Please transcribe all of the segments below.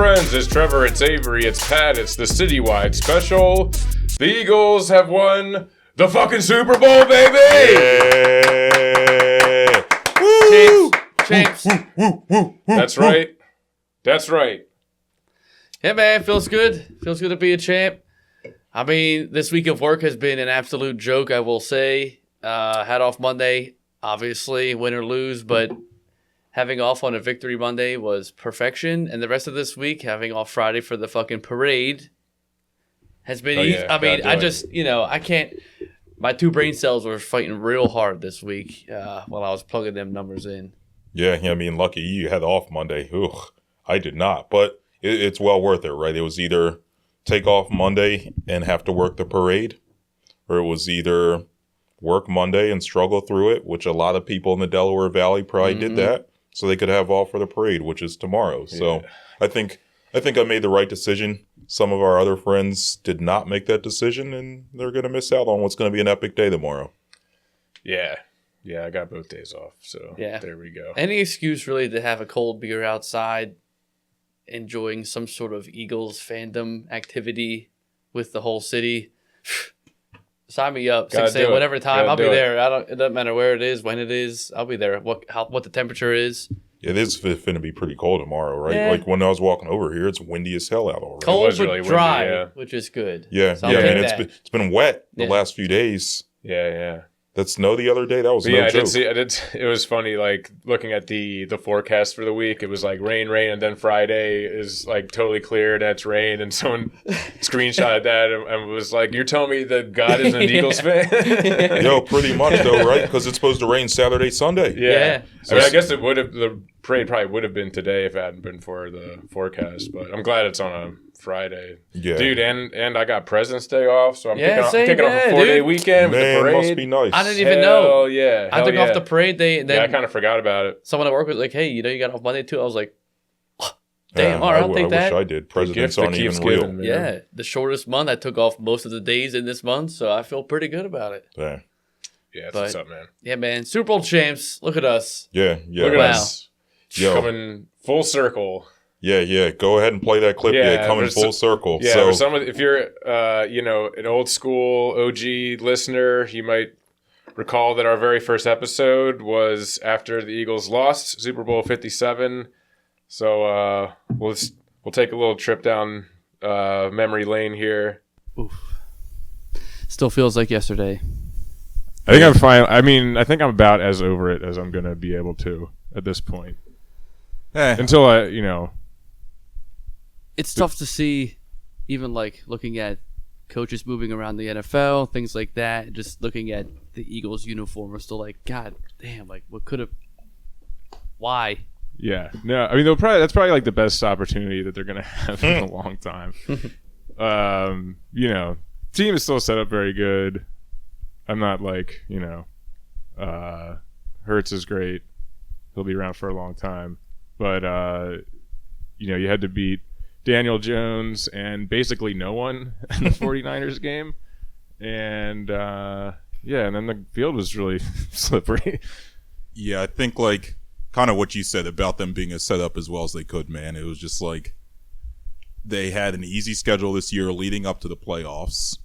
friends? It's Trevor, it's Avery, it's Pat, it's the citywide special. The Eagles have won the fucking Super Bowl, baby! Yeah. Woo! Champs. That's right. That's right. Yeah, man, feels good. Feels good to be a champ. I mean, this week of work has been an absolute joke, I will say. Had off Monday, obviously, win or lose, but having off on a victory Monday was perfection. And the rest of this week, having off Friday for the fucking parade has been easy. Yeah, I mean, I just, I can't. My two brain cells were fighting real hard this week while I was plugging them numbers in. Yeah, I mean, lucky you had off Monday. Ugh, I did not, but it's well worth it, right? It was either take off Monday and have to work the parade, or it was either work Monday and struggle through it, which a lot of people in the Delaware Valley probably did that, so they could have off for the parade, which is tomorrow. Yeah. So I think I made the right decision. Some of our other friends did not make that decision, and they're going to miss out on what's going to be an epic day tomorrow. Yeah, I got both days off, so there we go. Any excuse really to have a cold beer outside, enjoying some sort of Eagles fandom activity with the whole city. Sign me up. 6 a.m. whatever time. I'll be there. It doesn't matter where it is, when it is. I'll be there. What the temperature is. It is going to be pretty cold tomorrow, right? Yeah. Like when I was walking over here, it's windy as hell out already. Cold but really dry, windy, which is good. Yeah, so it's been wet the last few days. Yeah. That snow the other day, that was no joke. I did. It was funny, like looking at the forecast for the week. It was like rain, and then Friday is like totally clear and it's rain. And someone screenshotted that and was like, "You're telling me that God is an Eagles fan?" Yo, pretty much though, right? Because it's supposed to rain Saturday, Sunday. Yeah. So I guess it would have. The parade probably would have been today if it hadn't been for the forecast. But I'm glad it's on a Friday. Yeah. Dude, and I got President's Day off, so I'm kicking off a 4-day weekend with the parade. Must be nice. I didn't even know. Yeah. I took off the parade. I kind of forgot about it. Someone at work was like, "Hey, you got off Monday too?" I was like, "Damn, all right, I'll take that." I wish I did. Presidents aren't even real. Yeah, the shortest month. I took off most of the days in this month, so I feel pretty good about it. Yeah. Yeah, that's what's up, man. Yeah, man. Super Bowl champs. Look at us. Yeah. Look at us. Yo. Coming full circle. Yeah. Go ahead and play that clip. Yeah, coming full circle. Yeah, so, if you're, an old school OG listener, you might recall that our very first episode was after the Eagles lost Super Bowl 57. So we'll take a little trip down memory lane here. Oof. Still feels like yesterday. I think I'm fine. I mean, I think I'm about as over it as I'm gonna be able to at this point. Until it's tough to see, even like looking at coaches moving around the NFL, things like that. Just looking at the Eagles uniform, we're still like, God damn, like what could have? Why? Yeah, no, I mean that's probably like the best opportunity that they're gonna have in a long time. Team is still set up very good. I'm not like Hurts is great. He'll be around for a long time, but you had to beat Daniel Jones and basically no one in the 49ers game. And, and then the field was really slippery. Yeah, I think, like, kind of what you said about them being as set up as well as they could, man. It was just like they had an easy schedule this year leading up to the playoffs.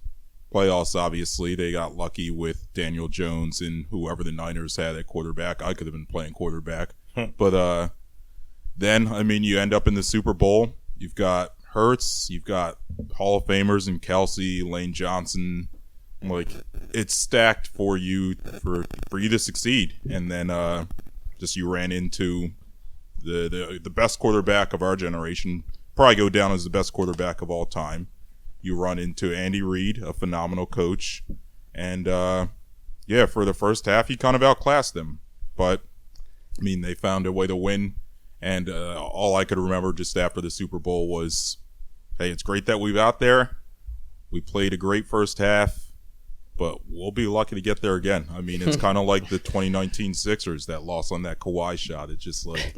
Playoffs, obviously, they got lucky with Daniel Jones and whoever the Niners had at quarterback. I could have been playing quarterback. But then, I mean, you end up in the Super Bowl. You've got Hurts, you've got Hall of Famers and Kelsey, Lane Johnson. Like, it's stacked for you for you to succeed. And then just you ran into the best quarterback of our generation. Probably go down as the best quarterback of all time. You run into Andy Reid, a phenomenal coach. And, for the first half, you kind of outclassed them. But, I mean, they found a way to win. And all I could remember just after the Super Bowl was, hey, it's great that we've out there. We played a great first half, but we'll be lucky to get there again. I mean, it's kind of like the 2019 Sixers that lost on that Kawhi shot. It's just like...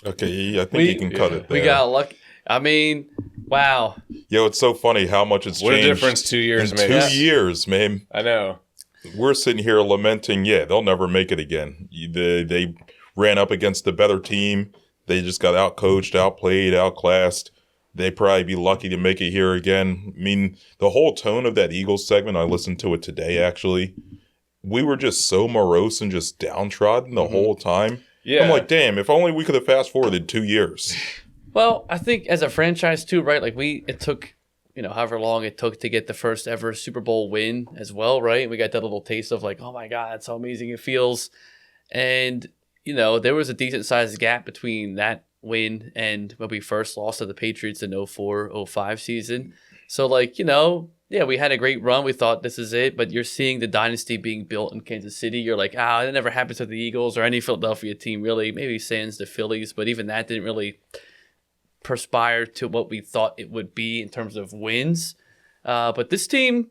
Okay, I think you can cut it there. We got lucky. I mean, wow. Yo, it's so funny how much it's changed. What a difference 2 years makes. 2 years, man. I know. We're sitting here lamenting, they'll never make it again. They ran up against the better team. They just got out-coached, outplayed, outclassed. They'd probably be lucky to make it here again. I mean, the whole tone of that Eagles segment, I listened to it today, actually. We were just so morose and just downtrodden the whole time. Yeah. I'm like, damn, if only we could have fast-forwarded 2 years. Well, I think as a franchise too, right? Like it took, however long it took to get the first ever Super Bowl win as well, right? We got that little taste of like, oh my God, that's how amazing it feels. And, there was a decent sized gap between that win and when we first lost to the Patriots in 04-05 season. So like, yeah, we had a great run. We thought this is it, but you're seeing the dynasty being built in Kansas City. You're like, it never happened to the Eagles or any Philadelphia team really. Maybe sans the Phillies, but even that didn't really perspire to what we thought it would be in terms of wins. But this team,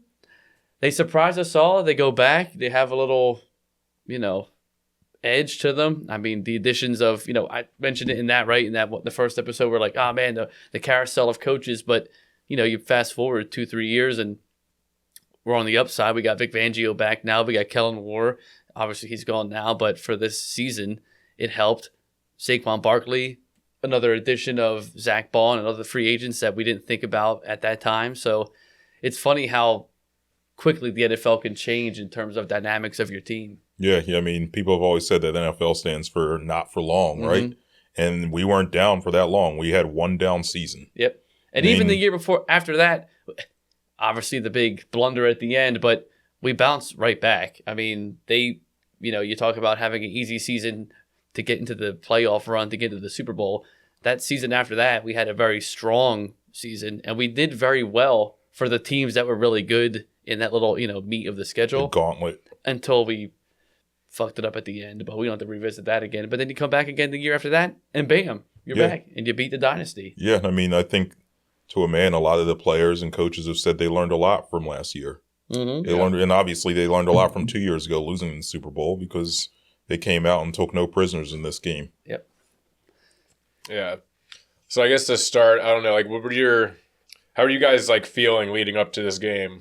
they surprise us all. They go back. They have a little, edge to them. I mean, the additions of, I mentioned it in that, right? In that, the first episode, we're like, oh man, the carousel of coaches. But, you fast forward 2-3 years and we're on the upside. We got Vic Fangio back now. We got Kellen Moore. Obviously, he's gone now. But for this season, it helped. Saquon Barkley, another addition of Zach Ball and other free agents that we didn't think about at that time. So it's funny how quickly the NFL can change in terms of dynamics of your team. Yeah. I mean, people have always said that NFL stands for not for long, right? And we weren't down for that long. We had one down season. Yep. And even the year before, after that, obviously the big blunder at the end, but we bounced right back. I mean, you talk about having an easy season to get into the playoff run, to get to the Super Bowl. That season after that, we had a very strong season, and we did very well for the teams that were really good in that little, meat of the schedule. The gauntlet. Until we fucked it up at the end, but we don't have to revisit that again. But then you come back again the year after that, and bam, you're back, and you beat the dynasty. Yeah, I mean, I think to a man, a lot of the players and coaches have said they learned a lot from last year. They learned, and obviously they learned a lot from 2 years ago losing in the Super Bowl because they came out and took no prisoners in this game. Yep. Yeah. So I guess to start, I don't know, like, how are you guys like feeling leading up to this game?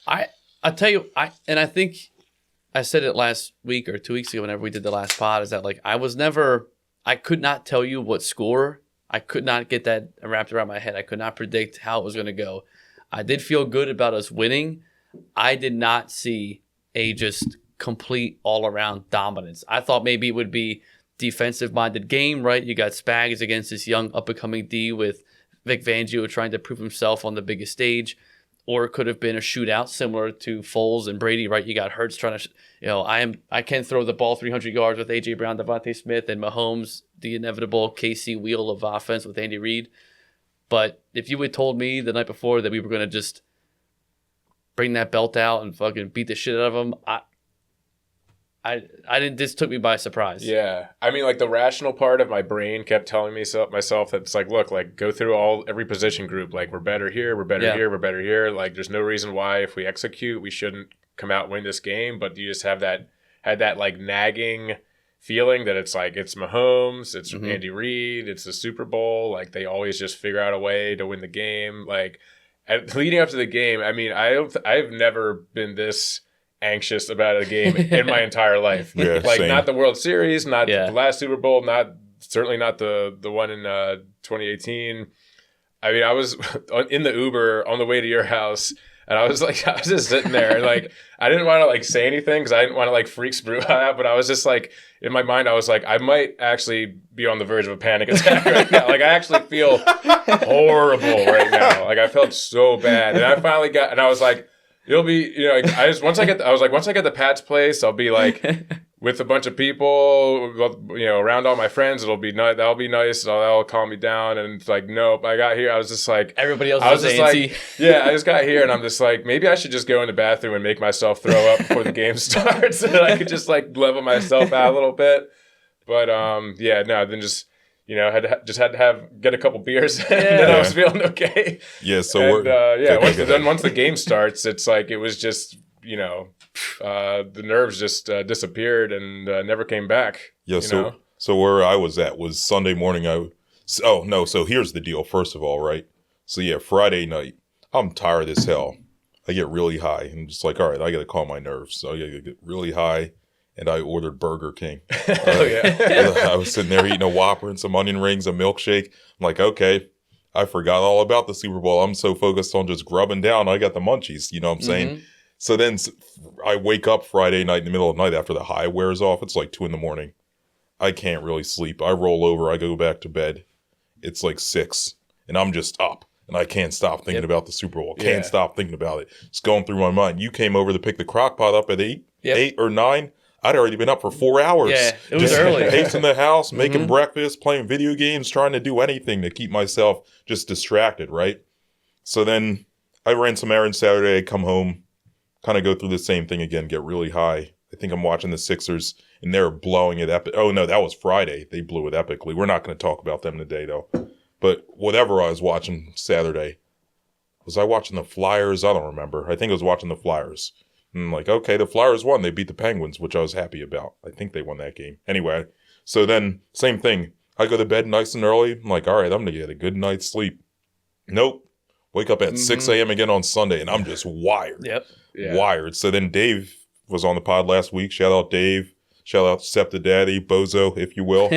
I tell you, I think I said it last week or 2 weeks ago whenever we did the last pod, is that like I could not tell you what score. I could not get that wrapped around my head. I could not predict how it was going to go. I did feel good about us winning. I did not see a just complete all-around dominance. I thought maybe it would be defensive-minded game, right? You got Spags against this young up-and-coming D with Vic Fangio trying to prove himself on the biggest stage. Or it could have been a shootout similar to Foles and Brady, right? You got Hurts trying to, I can throw the ball 300 yards with A.J. Brown, Devontae Smith, and Mahomes, the inevitable KC wheel of offense with Andy Reid. But if you had told me the night before that we were going to just bring that belt out and fucking beat the shit out of them, I didn't. This took me by surprise. Yeah, I mean, like the rational part of my brain kept telling me myself that it's like, look, like go through every position group. Like we're better here, we're better here, we're better here. Like there's no reason why if we execute, we shouldn't come out and win this game. But you just had that like nagging feeling that it's like it's Mahomes, it's Andy Reid, it's the Super Bowl. Like they always just figure out a way to win the game. Like leading up to the game, I mean, I've never been this anxious about a game in my entire life. Yeah, like same. not the World Series, not the last Super Bowl, certainly not the one in 2018. I mean, I was in the Uber on the way to your house, and I was just sitting there, and like I didn't want to like say anything because I didn't want to like freak Sprue out, but I was just like in my mind, I was like, I might actually be on the verge of a panic attack right now. Like I actually feel horrible right now. Like I felt so bad, and I finally got, and I was like, it'll be, like, once I get the Pats place, I'll be like with a bunch of people, around all my friends. It'll be nice. That'll be nice. That'll calm me down. And it's like, nope. I got here. I was just like, everybody else was just antsy. I just got here, and I'm just like, maybe I should just go in the bathroom and make myself throw up before the game starts, and I could just like level myself out a little bit. But then just. Had to get a couple beers, and then I was feeling okay. Yeah, so once the game starts, it's like it was just the nerves just disappeared and never came back. Yeah, so where I was at was Sunday morning. So here's the deal. First of all, right? So yeah, Friday night, I'm tired as hell. I get really high, and just like, all right, I got to calm my nerves. So I got to get really high. And I ordered Burger King. I was sitting there eating a Whopper and some onion rings, a milkshake. I'm like, okay, I forgot all about the Super Bowl. I'm so focused on just grubbing down. I got the munchies. You know what I'm saying? So then I wake up Friday night in the middle of the night after the high wears off. It's like 2 a.m. I can't really sleep. I roll over. I go back to bed. It's like 6 and I'm just up and I can't stop thinking about the Super Bowl. Can't stop thinking about it. It's going through my mind. You came over to pick the crock pot up at 8 or 9. I'd already been up for 4 hours. Yeah, it was just early. Pacing the house, making breakfast, playing video games, trying to do anything to keep myself just distracted, right? So then I ran some errands Saturday, come home, kind of go through the same thing again, get really high. I think I'm watching the Sixers, and they're blowing it epic. Oh, no, that was Friday. They blew it epically. We're not going to talk about them today, though. But whatever I was watching Saturday, was I watching the Flyers? I don't remember. I think I was watching the Flyers. And I'm like, okay, the Flyers won. They beat the Penguins, which I was happy about. I think they won that game. Anyway, so then, same thing. I go to bed nice and early. I'm like, all right, I'm going to get a good night's sleep. Nope. Wake up at 6 a.m. again on Sunday, and I'm just wired. Wired. So then Dave was on the pod last week. Shout out Dave. Shout out Septa Daddy, Bozo, if you will.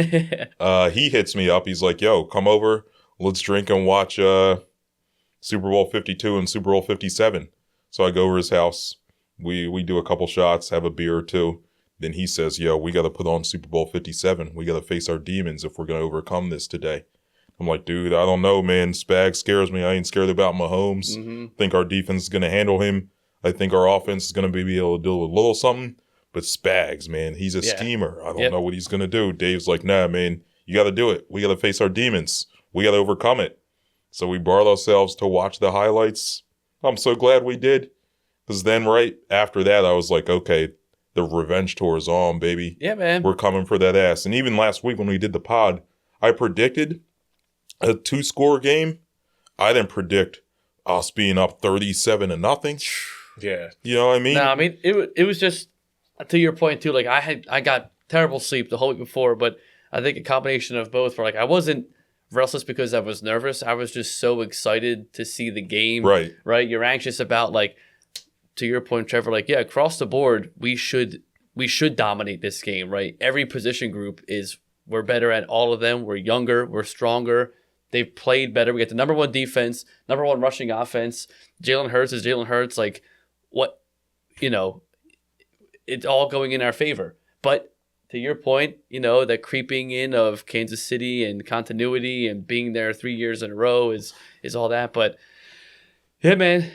He hits me up. He's like, yo, come over. Let's drink and watch Super Bowl 52 and Super Bowl 57. So I go over his house. We do a couple shots, have a beer or two. Then he says, yo, we got to put on Super Bowl 57. We got to face our demons if we're going to overcome this today. I'm like, dude, I don't know, man. Spag scares me. I ain't scared about Mahomes. Think our defense is going to handle him. I think our offense is going to be able to do a little something. But Spags, man, he's a schemer. I don't know what he's going to do. Dave's like, nah, man, you got to do it. We got to face our demons. We got to overcome it. So we borrowed ourselves to watch the highlights. I'm so glad we did. Because then right after that, I was like, okay, the revenge tour is on, baby. Yeah, man. We're coming for that ass. And even last week when we did the pod, I predicted a 2-score game. I didn't predict us being up 37-0. Yeah. You know what I mean? No, I mean, it was just, to your point, too, like, I got terrible sleep the whole week before, but I think a combination of both were like, I wasn't restless because I was nervous. I was just so excited to see the game. Right. Right? You're anxious about, like, to your point, Trevor, like, yeah, across the board, we should dominate this game, right? Every position group we're better at all of them. We're younger. We're stronger. They've played better. We got the number one defense, number one rushing offense. Jalen Hurts is Jalen Hurts. Like, what, it's all going in our favor. But to your point, the creeping in of Kansas City and continuity and being there 3 years in a row is all that. But, yeah, man,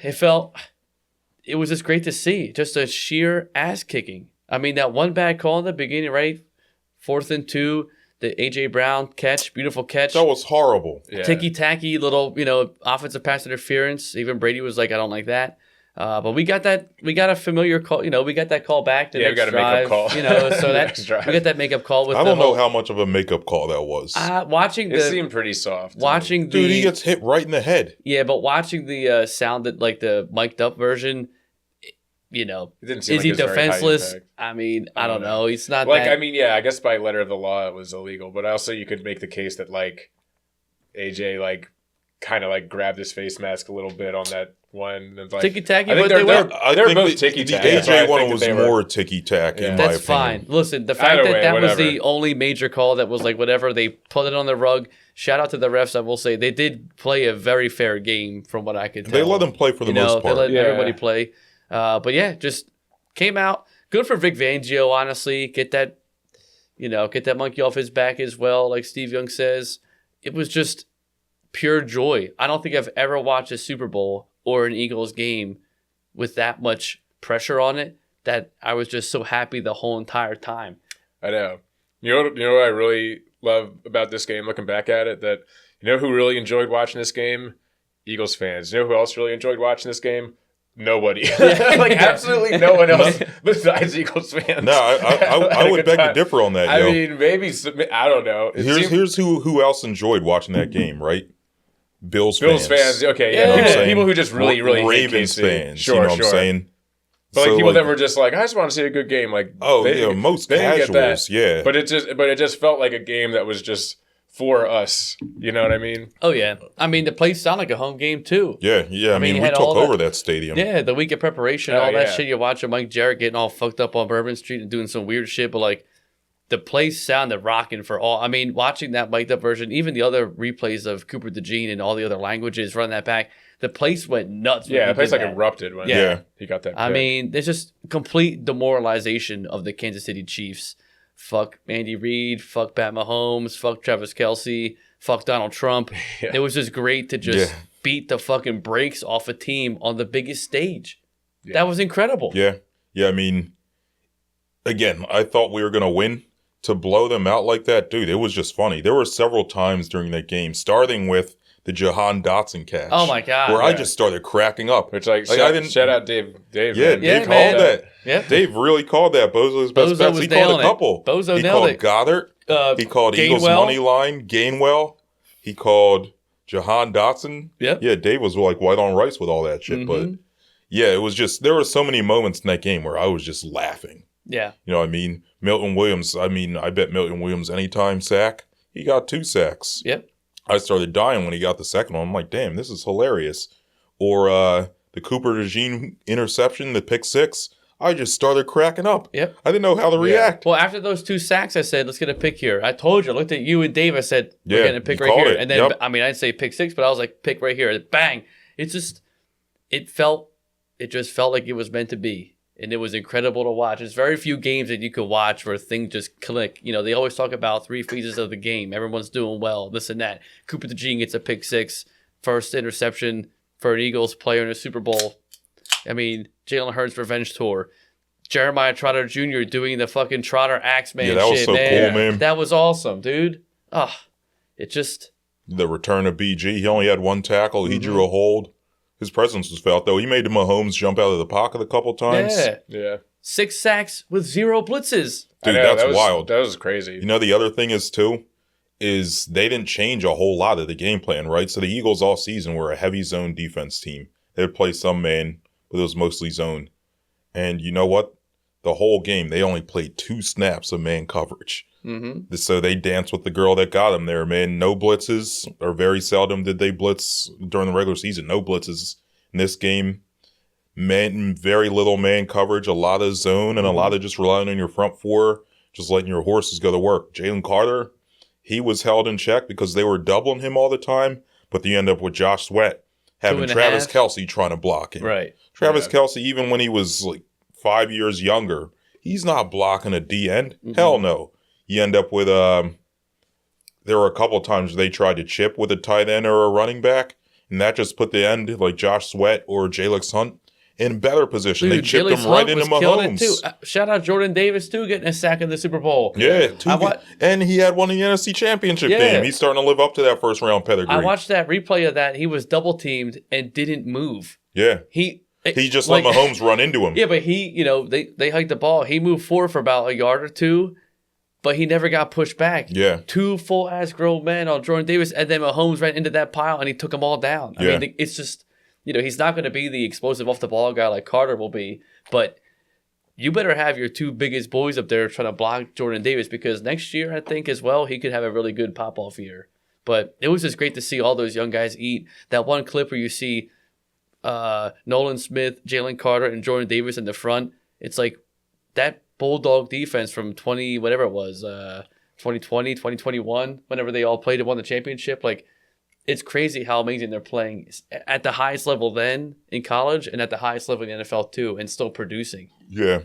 it was just great to see. Just a sheer ass kicking. I mean, that one bad call in the beginning, right? 4th and 2, the A.J. Brown catch, beautiful catch. That was horrible. Yeah. Ticky-tacky little, offensive pass interference. Even Brady was like, I don't like that. But we got a familiar call. We got that call back. We got a makeup call. So that we got that makeup call with. I don't know how much of a makeup call that was. It seemed pretty soft. Watching dude, he gets hit right in the head. Yeah, but watching the sounded like the mic'd up version. It didn't seem is he like it was very high defenseless? impact. I mean, I don't know. He's not like. that... I mean, yeah. I guess by letter of the law it was illegal, but also you could make the case that like AJ kind of grabbed his face mask a little bit on that one. And, ticky-tacky, I think but they're both ticky-tacky. The AJ one was more ticky-tack, in my opinion. That's fine. Listen, the fact that was the only major call that was whatever, they put it on the rug. Shout out to the refs, I will say. They did play a very fair game from what I could tell. They let them play for the most part. They let everybody play. But yeah, just came out. Good for Vic Fangio, honestly. Get that monkey off his back as well, like Steve Young says. It was just pure joy. I don't think I've ever watched a Super Bowl or an Eagles game with that much pressure on it that I was just so happy the whole entire time. I know. You know what I really love about this game, looking back at it, that who really enjoyed watching this game? Eagles fans. You know who else really enjoyed watching this game? Nobody. Absolutely no one else besides Eagles fans. No, I would beg to differ on that, I mean, maybe, I don't know. Here's who else enjoyed watching that game, right? Bills fans. Okay, yeah. People who just really Ravens fans. Sure, what I'm saying? But people that were just I just want to see a good game. Most casuals, yeah. But it just felt like a game that was just for us. You know what I mean? Oh yeah. I mean, the place sounded like a home game too. Yeah. I mean, we took over that stadium. Yeah, the week of preparation, all that shit. You're watching Mike Jarrett getting all fucked up on Bourbon Street and doing some weird shit, but the place sounded rocking for all. I mean, watching that mic'd up version, even the other replays of Cooper DeJean and all the other languages running that back, the place went nuts. Yeah, the place did like that. erupted when Yeah. he got that. I pick. mean, there's just complete demoralization of the Kansas City Chiefs. Fuck Andy Reid, fuck Pat Mahomes, fuck Travis Kelce, fuck Donald Trump. Yeah. It was just great to just Yeah. beat the fucking brakes off a team on the biggest stage. Yeah. That was incredible. Yeah. Yeah, I mean, again, I thought we were going to win. To blow them out like that, dude, it was just funny. There were several times during that game, starting with the Jahan Dotson catch. Oh my God. Where I yeah. just started cracking up. Which I I didn't- shout out Dave. Yeah, man. Dave Yeah, called man. that. Yep. Dave really called that. Bozo's best Bozo bets. was He called nailing a it. couple. Bozo he nailed called it. Goddard. He called Eagles Gainwell. money line, Gainwell. He called Jahan Dotson. Yep. Yeah, Dave was like white on rice with all that shit. But Mhm. yeah, it was just, there were so many moments in that game where I was just laughing. Yeah. You know what I mean? Milton Williams, I bet Milton Williams anytime sack, he got 2 sacks. Yep. I started dying when he got the second one. I'm like, damn, this is hilarious. Or the Cooper DeJean interception, the pick 6, I just started cracking up. Yep. I didn't know how to Yeah. react. Well, after those 2 sacks, I said, let's get a pick here. I told you, I looked at you and Dave. I said, we're Yeah, getting a pick you right here. called it. And then, Yep. I mean, I'd say pick 6, but I was like, pick right here. And bang. It just felt like it was meant to be. And it was incredible to watch. There's very few games that you could watch where things just click. You know, they always talk about 3 phases of the game. Everyone's doing well, this and that. Cooper DeJean gets a pick 6, first interception for an Eagles player in a Super Bowl. I mean, Jalen Hurts' revenge tour. Jeremiah Trotter Jr. doing the fucking Trotter Axeman Yeah, that was shit, so man. cool, man. That was awesome, dude. It just... The return of BG, he only had 1 tackle. He Mhm. drew a hold. His presence was felt, though. He made the Mahomes jump out of the pocket a couple times. Yeah. Yeah. 6 sacks with 0 blitzes. I Dude, know, that's that was, wild. That was crazy. You know, the other thing is, too, is they didn't change a whole lot of the game plan, right? So the Eagles all season were a heavy zone defense team. They would play some man, but it was mostly zone. And you know what? The whole game, they only played 2 snaps of man coverage. Mm-hmm. So they danced with the girl that got them there, man. No blitzes, or very seldom did they blitz during the regular season. No blitzes in this game. Man, very little man coverage, a lot of zone, and a lot of just relying on your front 4, just letting your horses go to work. Jalen Carter, he was held in check because they were doubling him all the time, but you end up with Josh Sweat having 2.5. Travis Kelce trying to block him. Right. Travis Yeah. Kelce, even when he was like 5 years younger, he's not blocking a D end. Mhm. Hell no. You end up with there were a couple of times they tried to chip with a tight end or a running back, and that just put the end like Josh Sweat or Jalix Hunt in better position. Dude, they chipped Jalix him right Hunt into was killing it Mahomes. too. Shout out Jordan Davis too, getting a sack in the Super Bowl. Yeah, and he had one in the NFC Championship Yeah. game. He's starting to live up to that first round pedigree. I watched that replay of that. He was double teamed and didn't move. Yeah, he just let Mahomes run into him. Yeah, but they hiked the ball. He moved forward for about a yard or 2, but he never got pushed back. Yeah. 2 full ass grown men on Jordan Davis, and then Mahomes ran into that pile and he took them all down. I Yeah. mean, it's just, he's not going to be the explosive off the ball guy like Carter will be, but you better have your 2 biggest boys up there trying to block Jordan Davis, because next year, I think as well, he could have a really good pop off year. But it was just great to see all those young guys eat. That one clip where you see Nolan Smith, Jalen Carter, and Jordan Davis in the front. It's like that Bulldog defense from 2020, 2021, whenever they all played and won the championship. Like, it's crazy how amazing they're playing at the highest level then in college and at the highest level in the NFL too, and still producing. Yeah.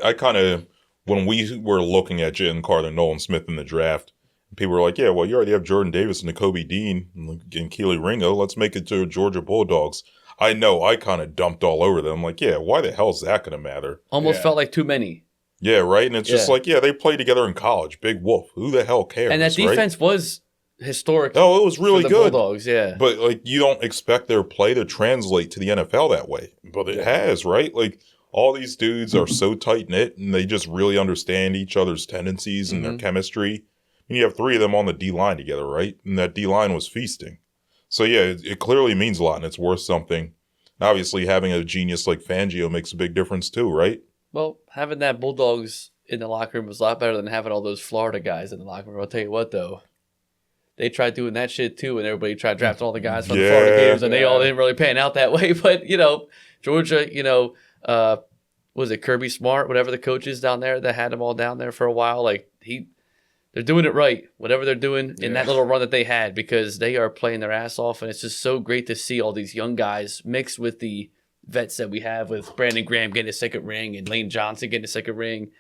I kind of, when we were looking at Jalen Carter and Nolan Smith in the draft, people were like, yeah, well, you already have Jordan Davis and Nakobe Dean and Keely Ringo. Let's make it to Georgia Bulldogs. I know I kind of dumped all over them. Like, yeah, why the hell is that going to matter? Almost Yeah. felt like too many. Yeah, right? And it's just Yeah. like, yeah, they played together in college. Big Wolf. Who the hell cares? And that defense was historic. Oh, it was really for the good. Bulldogs, yeah. But, like, you don't expect their play to translate to the NFL that way. But it has, right? Like, all these dudes are so tight-knit, and they just really understand each other's tendencies and their chemistry. And you have 3 of them on the D-line together, right? And that D-line was feasting. So, yeah, it clearly means a lot, and it's worth something. Obviously, having a genius like Fangio makes a big difference, too, right? Well, having that Bulldogs in the locker room was a lot better than having all those Florida guys in the locker room. I'll tell you what, though. They tried doing that shit, too, and everybody tried drafting all the guys from the Florida Gators, and they all didn't really pan out that way. But, Georgia, was it Kirby Smart, whatever the coach is down there that had them all down there for a while. Like they're doing it right, whatever they're doing in that little run that they had, because they are playing their ass off, and it's just so great to see all these young guys mixed with the vets that we have, with Brandon Graham getting a second ring and Lane Johnson getting a second ring.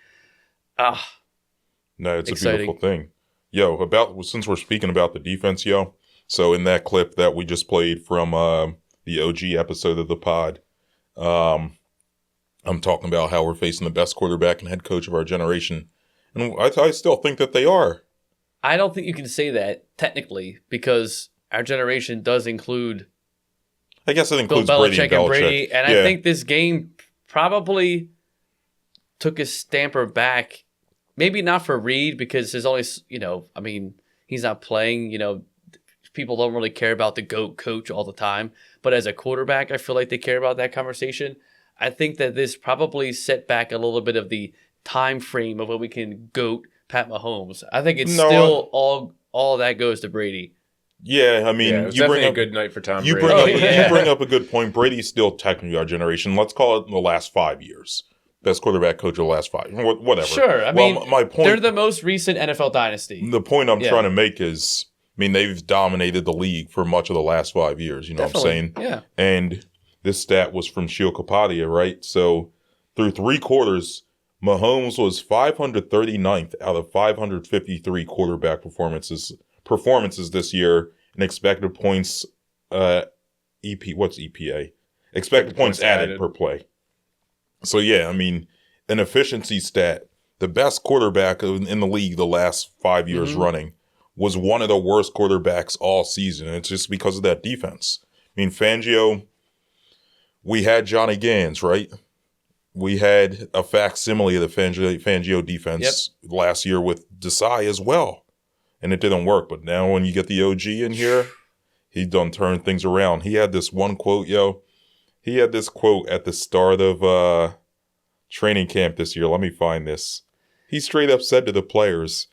No, it's exciting. a beautiful thing. Yo, since we're speaking about the defense, so in that clip that we just played from the OG episode of the pod, I'm talking about how we're facing the best quarterback and head coach of our generation. And I still think that they are. I don't think you can say that technically, because our generation does include I guess it Bill includes Belichick Brady and Brady. And Yeah. I think this game probably took a stamper back. Maybe not for Reed, because there's only, he's not playing. People don't really care about the GOAT coach all the time. But as a quarterback, I feel like they care about that conversation. I think that this probably set back a little bit of the time frame of when we can GOAT Pat Mahomes. I think it's still all that goes to Brady. Yeah, I mean, it was you bring definitely up a good night for Tom you Brady. bring up a good point. Brady's still technically our generation. Let's call it the last 5 years. Best quarterback coach of the last 5. Whatever. Sure. My point. They're the most recent NFL dynasty. The point I'm trying to make is, they've dominated the league for much of the last 5 years. You know what I'm saying? Yeah. And this stat was from Shio Kapadia, right? So through 3 quarters, Mahomes was 539th out of 553 quarterback performances this year, and expected points, what's EPA? Expected points added per play. So yeah, an efficiency stat. The best quarterback in the league the last 5 years running was one of the worst quarterbacks all season. And it's just because of that defense. Fangio, we had Johnny Gans, right? We had a facsimile of the Fangio defense last year with Desai as well. And it didn't work. But now when you get the OG in here, he done turned things around. He had this one quote, He had this quote at the start of training camp this year. Let me find this. He straight up said to the players,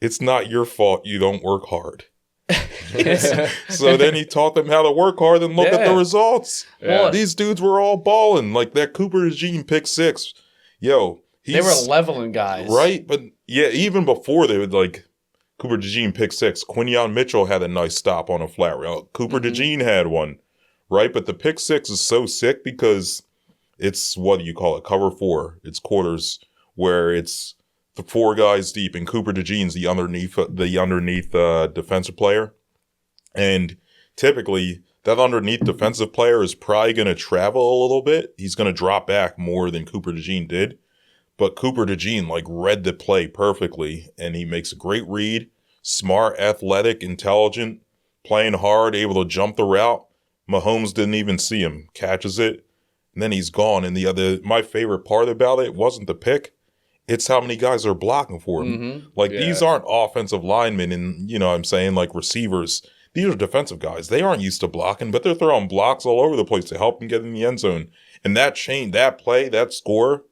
"It's not your fault you don't work hard." So then he taught them how to work hard and look at the results. Yeah. These dudes were all balling. Like that Cooper Jean pick 6. They were leveling guys. Right? But yeah, even before they would Cooper DeJean pick 6. Quinyon Mitchell had a nice stop on a flat route. Cooper DeJean had one. Right? But the pick 6 is so sick because it's, what do you call it? Cover 4. It's quarters where it's the 4 guys deep, and Cooper DeJean's the underneath defensive player. And typically, that underneath defensive player is probably going to travel a little bit. He's going to drop back more than Cooper DeJean did. But Cooper DeJean read the play perfectly, and he makes a great read. Smart, athletic, intelligent, playing hard, able to jump the route. Mahomes didn't even see him, catches it, and then he's gone. And my favorite part about it wasn't the pick. It's how many guys are blocking for him. These aren't offensive linemen and, receivers. These are defensive guys. They aren't used to blocking, but they're throwing blocks all over the place to help him get in the end zone. And that play, that score,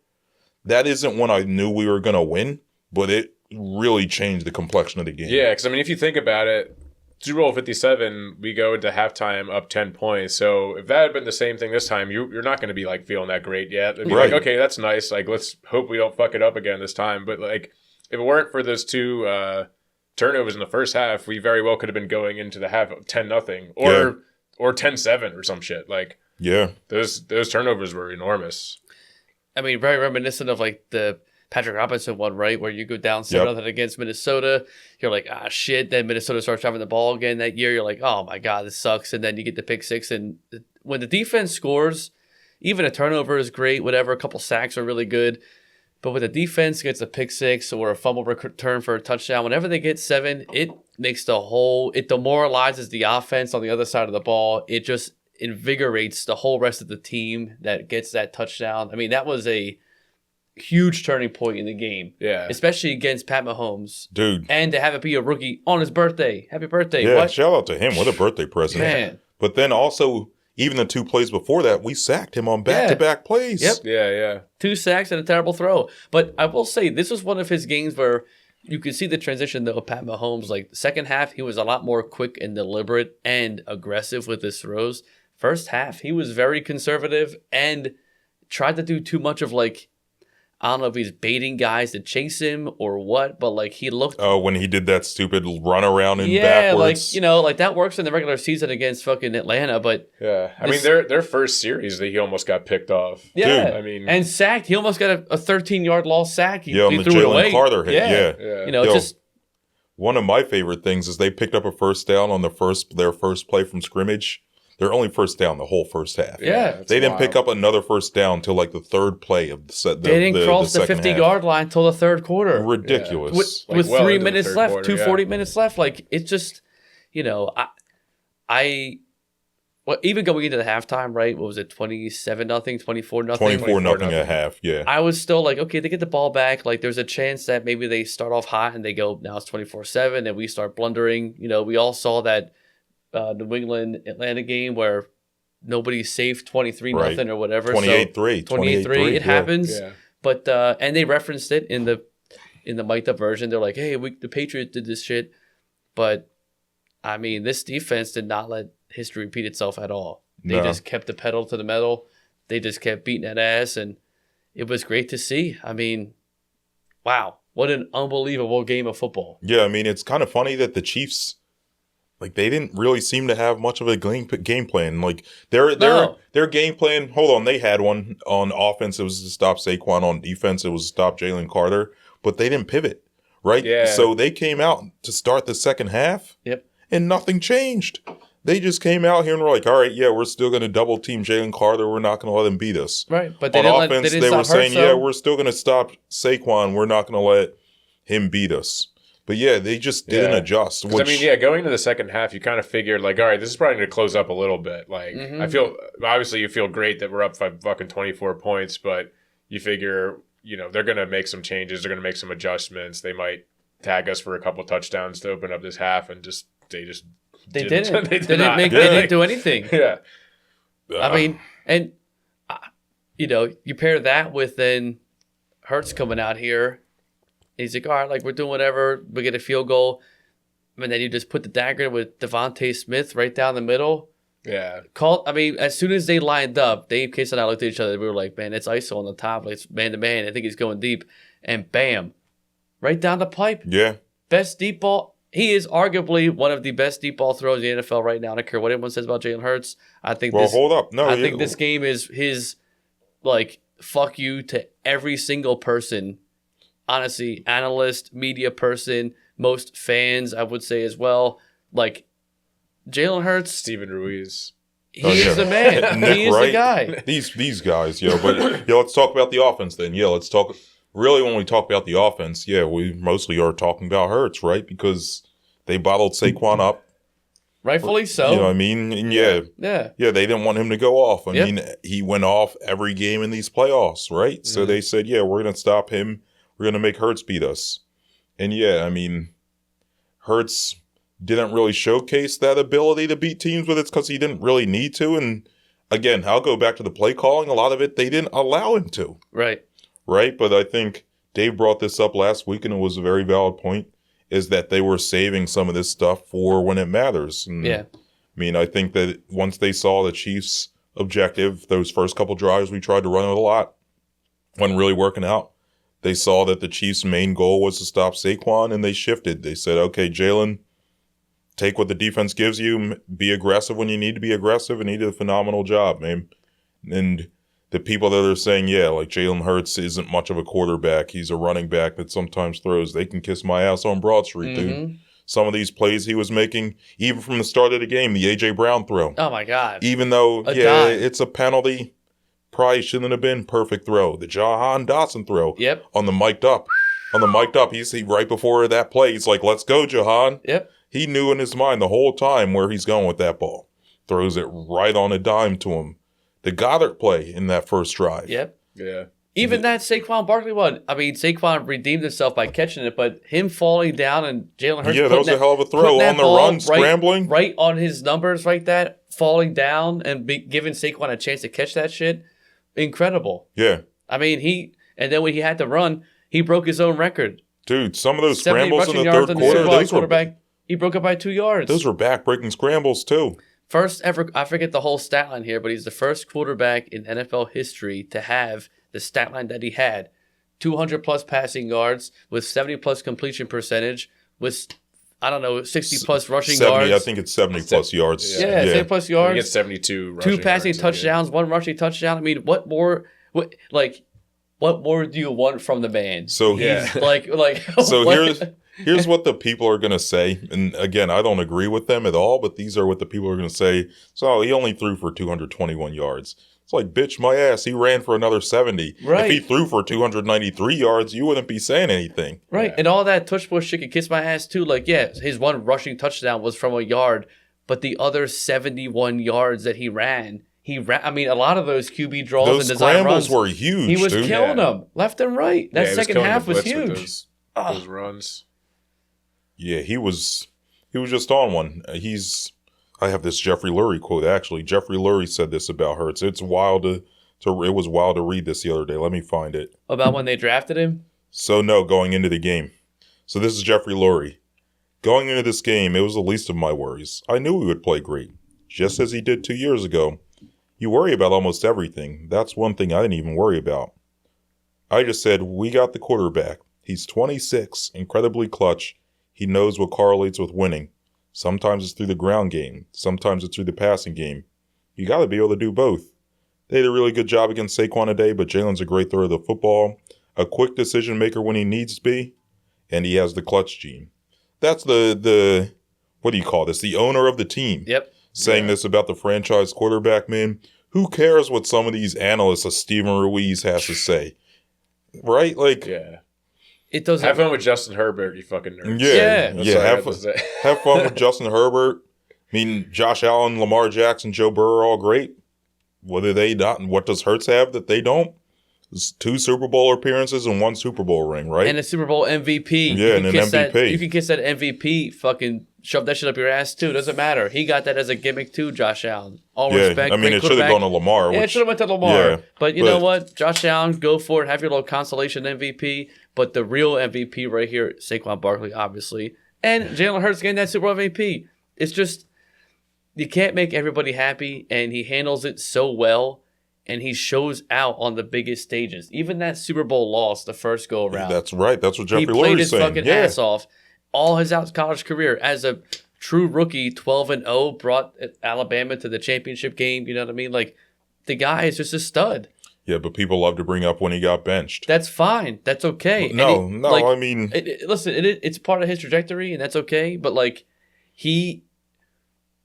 that isn't when I knew we were going to win, but it really changed the complexion of the game. Yeah, because, if you think about it, Super Bowl 57, we go into halftime up 10 points. So if that had been the same thing this time, you're not going to be feeling that great yet. It'd be okay, that's nice. Let's hope we don't fuck it up again this time. But if it weren't for those 2 turnovers in the first half, we very well could have been going into the half 10-0 or 10-7 or some shit. Those turnovers were enormous. Very reminiscent of the Patrick Robinson one, right? Where you go down 7-0 against Minnesota. You're like, shit. Then Minnesota starts driving the ball again that year. You're like, oh my God, this sucks. And then you get the pick 6. And when the defense scores, even a turnover is great, whatever. A couple sacks are really good. But when the defense gets a pick 6 or a fumble return for a touchdown, whenever they get 7, it makes it demoralizes the offense on the other side of the ball. It just invigorates the whole rest of the team that gets that touchdown. That was a huge turning point in the game. Yeah. Especially against Pat Mahomes. Dude. And to have it be a rookie on his birthday. Happy birthday. Yeah, What? shout out to him. What a birthday present. Man. But then also, even the 2 plays before that, we sacked him on back-to-back plays. Yep. Yeah. 2 sacks and a terrible throw. But I will say, this was one of his games where you could see the transition, though, of Pat Mahomes. The second half, he was a lot more quick and deliberate and aggressive with his throws. First half, he was very conservative and tried to do too much of like, I don't know if he's baiting guys to chase him or what, but like he looked. Oh, when he did that stupid run around and Yeah, backwards. like like that works in the regular season against fucking Atlanta, but Yeah, I mean their first series that he almost got picked off. yeah, Dude. I mean, and sacked. He almost got a 13-yard lost sack. He on the threw it away. Jalen Carter hit. Yeah. yeah. Yo, Just one of my favorite things is they picked up a first down on their first play from scrimmage. Their only first down the whole first half. Yeah. that's They didn't wild. pick up another first down till like the third play of the set. they didn't cross the second 50-yard line till the third quarter. Ridiculous. With well 3 into the minutes third left, quarter, 2:40 minutes left. Like it's just, well, even going into the halftime, right? What was it, 27-0, 24-0? 24-0 at half. Yeah. I was still like, okay, they get the ball back. Like there's a chance that maybe they start off hot and they go, now it's 24-7 and we start blundering. We all saw that New England Atlanta game where nobody safe 23-0 or whatever. 28-3. 28-3. It happens. Yeah. But and they referenced it in the mic'd up version. They're like, hey, the Patriots did this shit. But I mean, this defense did not let history repeat itself at all. They No. just kept the pedal to the metal. They just kept beating that ass, and it was great to see. I mean, wow, what an unbelievable game of football. Yeah, I mean, it's kind of funny that the Chiefs, like, they didn't really seem to have much of a game plan. Like, their game plan, hold on, they had one on offense. It was to stop Saquon. On defense, it was to stop Jalen Carter. But they didn't pivot, right? Yeah. So they came out to start the second half, Yep. and nothing changed. They just came out here and were like, all right, yeah, we're still going to double team Jalen Carter. We're not going to let him beat us. Right, but they On didn't offense, they they didn't were stop saying, Hurts, yeah, though. we're still going to stop Saquon. We're not going to let him beat us. But yeah, they just didn't Yeah. adjust. 'Cause, I mean, yeah, going into the second half, you kind of figured, like, all right, this is probably going to close up a little bit. Like, I feel, obviously, you feel great that we're up by fucking 24 points, but you figure, they're going to make some changes. They're going to make some adjustments. They might tag us for a couple touchdowns to open up this half, and they They did didn't not. they didn't do anything. Yeah. I mean, and you pair that with then Hurts coming out here. He's like, all right, like we're doing whatever. We get a field goal, and then you just put the dagger with Devontae Smith right down the middle. Yeah. As soon as they lined up, Dave Case and I looked at each other. We were like, man, it's ISO on the top. Like, it's man to man. I think he's going deep, and bam, right down the pipe. Yeah. Best deep ball. He is arguably one of the best deep ball throws in the NFL right now. I don't care what anyone says about Jalen Hurts. I think Well, hold up. No, I think this game is his, like, fuck you to every single person. Honestly, analyst, media person, most fans, I would say as well. Like, Jalen Hurts, Steven Ruiz. he Oh, is yeah. the man. Nick He is Wright. the guy. These guys, but let's talk about the offense then. Yeah, let's talk. Really, when we talk about the offense, yeah, we mostly are talking about Hurts, right? Because they bottled Saquon up. Rightfully so. You know what I mean? And yeah, Yeah. they didn't want him to go off. I Yep. mean, he went off every game in these playoffs, right? So they said, yeah, we're going to stop him. We're going to make Hurts beat us. And yeah, I mean, Hurts didn't really showcase that ability to beat teams with it because he didn't really need to. And again, I'll go back to the play calling. A lot of it, they didn't allow him to, Right. right? But I think Dave brought this up last week, and it was a very valid point, is that they were saving some of this stuff for when it matters. And, Yeah. I mean, I think that once they saw the Chiefs' objective, those first couple drives we tried to run it a lot, wasn't really working out. They saw that the Chiefs' main goal was to stop Saquon, and they shifted. They said, okay, Jalen, take what the defense gives you, be aggressive when you need to be aggressive, and he did a phenomenal job, man. And the people that are saying, yeah, like Jalen Hurts isn't much of a quarterback, he's a running back that sometimes throws, they can kiss my ass on Broad Street, dude. Some of these plays he was making, even from the start of the game, the A.J. Brown throw. Oh, my God. Even though, A yeah, dime. it's a penalty, probably shouldn't have been perfect throw. The Jahan Dotson throw Yep. on the mic'd up. He's right before that play, he's like, let's go, Jahan. Yep. He knew in his mind the whole time where he's going with that ball. Throws it right on a dime to him. The Goddard play in that first drive. Yep. Yeah. Even that Saquon Barkley one. I mean, Saquon redeemed himself by catching it, but him falling down and Jalen Hurts Yeah, that was a hell of a throw putting that on the ball run, scrambling. right on his numbers like that, falling down and giving Saquon a chance to catch that shit. Incredible. Yeah. I mean, and then when he had to run, he broke his own record. Dude, some of those 70 scrambles in rushing the yards third on the Super quarter, Bowl those were quarterback. He broke it by 2 yards. back-breaking scrambles too. First ever, I forget the whole stat line here, but he's the first quarterback in NFL history to have the stat line that he had. 200 plus passing yards with 70 plus completion percentage with, I don't know, 60 plus rushing 70, yards. I think it's 70 plus yards. Yeah, 70 plus I think yards. it's 72 Two rushing passing yards, touchdowns, one rushing touchdown. I mean, what more do you want from the man? So Yeah. he's Like so what? here's what the people are going to say. And again, I don't agree with them at all, but these are what the people are going to say. So he only threw for 221 yards. It's like, bitch, my ass. He ran for another 70. Right. If he threw for 293 yards, you wouldn't be saying anything. Right, Yeah. and all that touch push shit could kiss my ass too. Like, yeah, his one rushing touchdown was from a yard, but the other 71 yards that he ran. I mean, a lot of those QB draws Those and design scrambles runs, were huge, he was dude. killing Yeah. them left and right. That Yeah, he was second killing the half was blitz with huge. those runs. Yeah, he was just on one. I have this Jeffrey Lurie quote, actually. Jeffrey Lurie said this about Hurts. It was wild to read this the other day. Let me find it. About when they drafted him. So no, going into the game. So this is Jeffrey Lurie. Going into this game, it was the least of my worries. I knew he would play great, just as he did 2 years ago. You worry about almost everything. That's one thing I didn't even worry about. I just said, we got the quarterback. He's 26, incredibly clutch. He knows what correlates with winning. Sometimes it's through the ground game. Sometimes it's through the passing game. You got to be able to do both. They did a really good job against Saquon today, but Jalen's a great thrower of the football, a quick decision maker when he needs to be, and he has the clutch gene. That's the what do you call this? The owner of the team. Yep. Saying this about the franchise quarterback, man. Who cares what some of these analysts of Steven Ruiz has to say? Right? Like, Yeah. It doesn't. Have fun with Justin Herbert, you fucking nerd. Yeah. That's all I Have have to say. have fun with Justin Herbert. I mean, Josh Allen, Lamar Jackson, Joe Burrow are all great. What do they not? And what does Hurts have that they don't? It's 2 Super Bowl appearances and 1 Super Bowl ring, right? And a Super Bowl MVP. Yeah, and an MVP. You can kiss that MVP. Fucking shove that shit up your ass too. Doesn't matter. He got that as a gimmick too. Josh Allen. All yeah, respect. I mean, great it should have quarterback. gone to Lamar. Yeah, it Which, should have went to Lamar. Yeah, but you know what? Josh Allen, go for it. Have your little consolation MVP. But the real MVP right here, Saquon Barkley, obviously. And Jalen Hurts getting that Super Bowl MVP. It's just, you can't make everybody happy. And he handles it so well. And he shows out on the biggest stages. Even that Super Bowl loss, the first go around. that's right. That's what Jeffrey He played Lurie's his saying. fucking Yeah. ass off all his college career as a true rookie. 12-0, brought Alabama to the championship game. You know what I mean? Like, the guy is just a stud. Yeah, but people love to bring up when he got benched. That's fine. That's okay. No, And I mean, listen, it's part of his trajectory, and that's okay. But like, it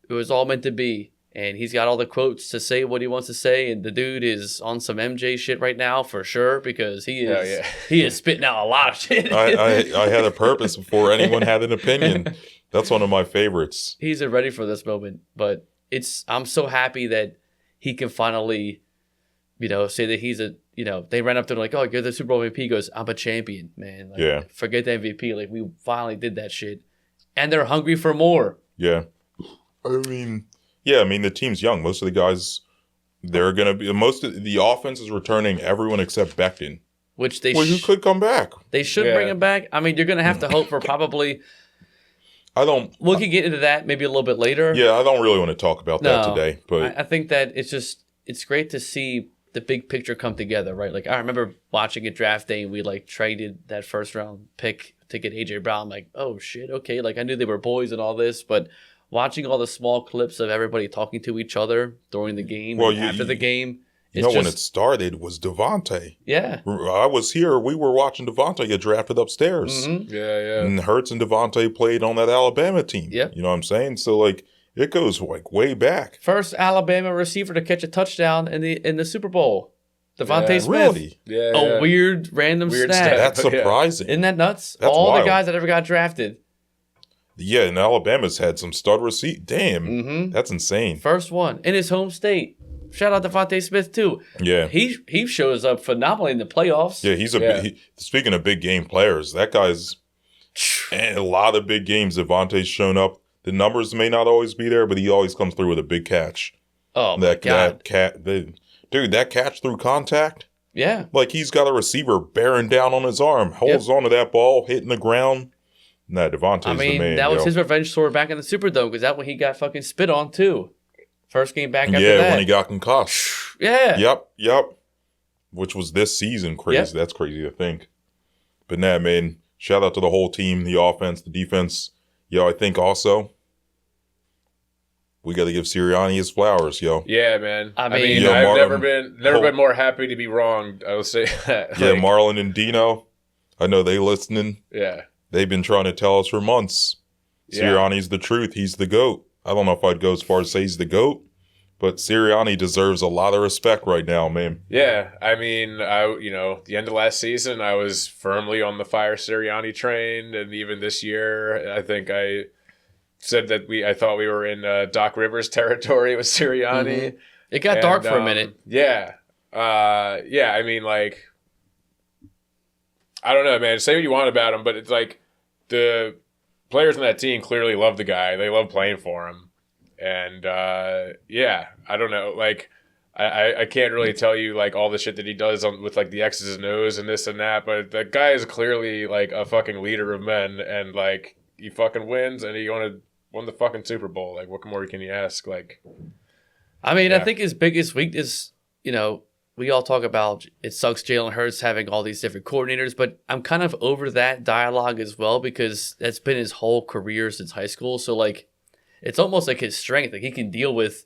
was all meant to be. And he's got all the quotes to say what he wants to say. And the dude is on some MJ shit right now for sure, because he is he is spitting out a lot of shit. I had a purpose before anyone had an opinion. That's one of my favorites. He's ready for this moment. But I'm so happy that he can finally, say that he's they ran up to him like, oh, you're the Super Bowl MVP. He goes, I'm a champion, man. Like, Yeah. Forget the MVP. Like, we finally did that shit. And they're hungry for more. Yeah. I mean, the team's young. Most of the guys, most of the offense is returning everyone except Becton. Which they Who could come back? They should Yeah. bring him back. I mean, you're going to have to hope for probably. I don't. We can get into that maybe a little bit later. Yeah, I don't really want to talk about that No. today. But I think that it's great to see the big picture come together, right? Like, I remember watching a draft day and we like traded that first round pick to get AJ Brown. I'm like, oh shit, okay. Like, I knew they were boys and all this, but watching all the small clips of everybody talking to each other during the game and after the game. when it started was Devontae. Yeah. I was here. We were watching Devontae get drafted upstairs. Mm-hmm. Yeah. And Hurts and Devontae played on that Alabama team. Yep. You know what I'm saying? So, like, it goes, like, way back. First Alabama receiver to catch a touchdown in the Super Bowl. Devontae Yeah. Smith. Really? Yeah. A weird random Weird stat. stat. That's Yeah. surprising. Isn't that nuts? That's All wild. the guys that ever got drafted. Yeah, and Alabama's had some stud receipt. Damn. Mm-hmm. That's insane. First one in his home state. Shout out to Devontae Smith too. Yeah. He shows up phenomenally in the playoffs. Yeah, he's speaking of big game players, that guy's in a lot of big games. Devontae's shown up. The numbers may not always be there, but he always comes through with a big catch. Oh my god. Dude, that catch through contact, Yeah. like he's got a receiver bearing down on his arm, holds onto that ball, hitting the ground. Nah, Devontae's I mean, the man. that was yo. his revenge tour back in the Superdome because that when he got fucking spit on too. First game back after Yeah, that. when he got concussed. Yeah. Yep. Which was this season crazy. Yep. That's crazy to think. But nah, man, shout out to the whole team, the offense, the defense. Yo, I think also we got to give Sirianni his flowers, yo. Yeah, man. I mean, Yo, I've Marlon- never been more happy to be wrong. I will say that. Yeah, Like, Marlon and Dino, I know they listening. yeah. They've been trying to tell us for months. Yeah. Sirianni's the truth. He's the GOAT. I don't know if I'd go as far as say he's the GOAT, but Sirianni deserves a lot of respect right now, man. Yeah, I mean, the end of last season, I was firmly on the fire Sirianni train, and even this year, I think I said that I thought we were in Doc Rivers territory with Sirianni. Mhm. It got dark for a minute. Yeah, I mean, like, I don't know, man. Say what you want about him, but it's like the players on that team clearly love the guy. They love playing for him, and I don't know, like. I can't really tell you like all the shit that he does with like the X's and O's and this and that, but that guy is clearly like a fucking leader of men, and like he fucking wins, and he won the fucking Super Bowl. Like, what more can you ask? Like, I mean, Yeah. I think his biggest weakness, we all talk about it sucks Jalen Hurts having all these different coordinators, but I'm kind of over that dialogue as well because that's been his whole career since high school. So, like, it's almost like his strength. Like, he can deal with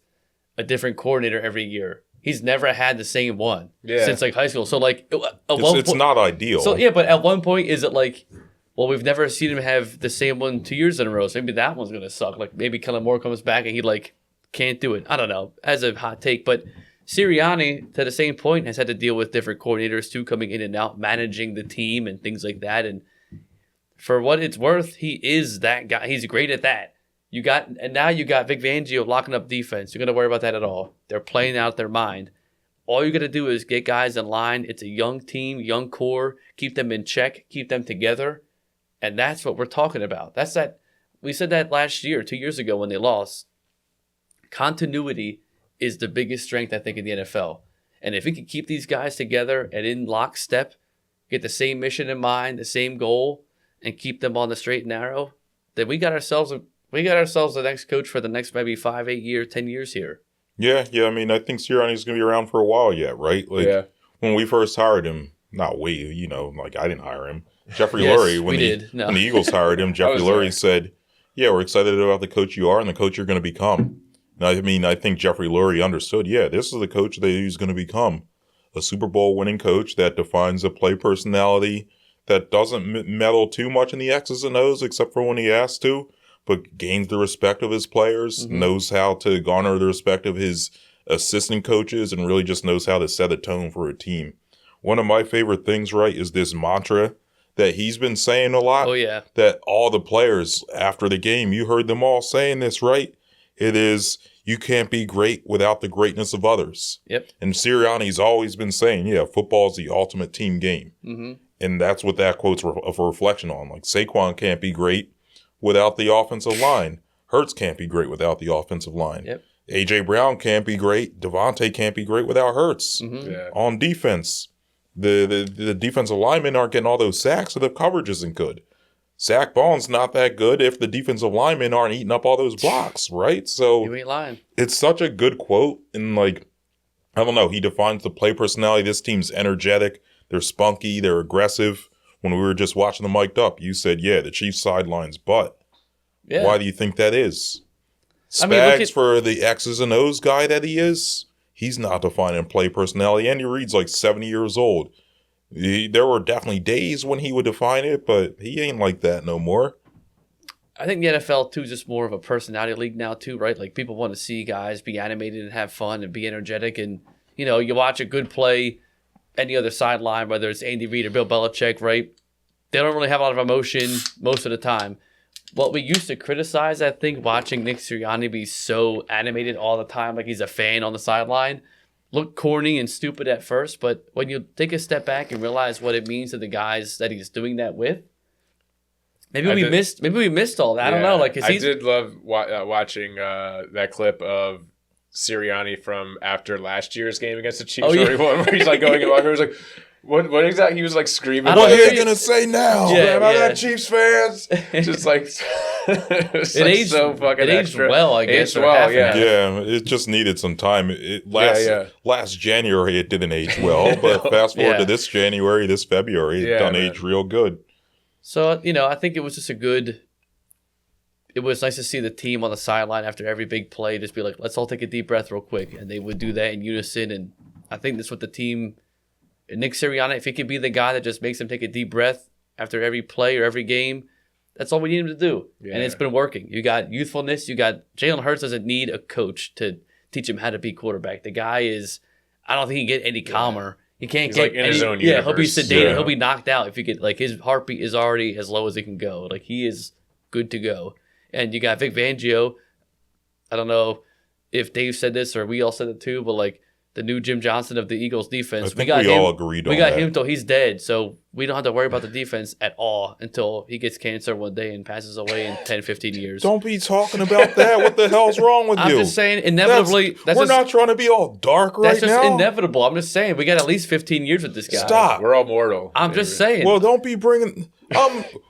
a different coordinator every year. He's never had the same one since, like, high school. So, like, It's not ideal. So, yeah, but at one point, is it like, well, we've never seen him have the same one 2 years in a row, so maybe that one's going to suck. Like, maybe Kellen Moore comes back and he, like, can't do it. I don't know. As a hot take, but Sirianni, to the same point, has had to deal with different coordinators, too, coming in and out, managing the team and things like that. And for what it's worth, he is that guy. He's great at that. Now you got Vic Fangio locking up defense. You're going to worry about that at all. They're playing out their mind. All you got to do is get guys in line. It's a young team, young core. Keep them in check. Keep them together. And that's what we're talking about. We said that last year, 2 years ago when they lost. Continuity is the biggest strength, I think, in the NFL. And if we can keep these guys together and in lockstep, get the same mission in mind, the same goal, and keep them on the straight and narrow, then we got ourselves the next coach for the next maybe 5, 8 years, 10 years here. Yeah. I mean, I think Sirianni's going to be around for a while yet, right? Like, when we first hired him, not we, like I didn't hire him. Jeffrey Yes, Lurie, we did. No. when the Eagles hired him, Jeffrey was Lurie there. said, yeah, we're excited about the coach you are and the coach you're going to become. And I mean, I think Jeffrey Lurie understood, this is the coach that he's going to become. A Super Bowl winning coach that defines a play personality that doesn't meddle too much in the X's and O's except for when he has to, but gains the respect of his players, knows how to garner the respect of his assistant coaches, and really just knows how to set a tone for a team. One of my favorite things, right, is this mantra that he's been saying a lot. Oh, yeah. That all the players after the game, you heard them all saying this, right? It is, you can't be great without the greatness of others. Yep. And Sirianni's always been saying, football is the ultimate team game. Mm-hmm. And that's what that quote's a reflection on. Like, Saquon can't be great without the offensive line. Hurts can't be great without the offensive line. Yep. A.J. Brown can't be great. Devontae can't be great without Hurts. Mm-hmm. Yeah. On defense, the defensive linemen aren't getting all those sacks, so the coverage isn't good. Zach Bond's not that good if the defensive linemen aren't eating up all those blocks, right? So You ain't lying. it's such a good quote, and like, I don't know, he defines the play personality. This team's energetic, they're spunky, they're aggressive. When we were just watching them mic'd up, you said, the Chiefs sidelines, but Yeah. why do you think that is? I mean, look Spags, at- for the X's and O's guy that he is, he's not defining play personality. Andy Reid's like 70 years old. There were definitely days when he would define it, but he ain't like that no more. I think the NFL, too, is just more of a personality league now, too, right? Like, people want to see guys be animated and have fun and be energetic. And, you watch a good play any other sideline, whether it's Andy Reid or Bill Belichick, right? They don't really have a lot of emotion most of the time. What we used to criticize, I think, watching Nick Sirianni be so animated all the time, like he's a fan on the sideline, looked corny and stupid at first. But when you take a step back and realize what it means to the guys that he's doing that with, maybe we missed all that. I don't know. Like, 'cause I he's, did love watching that clip of Sirianni from after last year's game against the Chiefs, Oh, yeah. where he's like going along. It was like, what exactly? He was like screaming. I don't What know. are you going to say now? Yeah, Am I yeah. that Chiefs fans? Just like It's It like aged, so fucking it aged extra. well, I guess. Aged or well, half and yeah. half. Yeah, it just needed some time. Last January it didn't age well, but fast forward Yeah. to this January, this February, it Yeah, done man. age real good. So, I think it was just it was nice to see the team on the sideline after every big play just be like, let's all take a deep breath real quick. And they would do that in unison. And I think that's what the team, Nick Sirianni, if he could be the guy that just makes them take a deep breath after every play or every game, that's all we need him to do. Yeah. And it's been working. You got youthfulness. You got Jalen Hurts doesn't need a coach to teach him how to be quarterback. The guy is, I don't think he can get any calmer. He can't He's get like in his own Yeah, he'll be universe. sedated. Yeah. He'll be knocked out if you get like his heartbeat is already as low as it can go. Like he is good to go. And you got Vic Fangio. I don't know if Dave said this or we all said it too, but like the new Jim Johnson of the Eagles defense. I think we all agreed on We got that. him until he's dead, so we don't have to worry about the defense at all until he gets cancer one day and passes away in 10, 15 years. Don't be talking about that. What the hell's wrong with I'm you? just saying, inevitably, we're just, not trying to be all dark right that's just now. inevitable. I'm just saying, we got at least 15 years with this guy. Stop. We're all mortal. I'm just saying. Well, don't be bringing.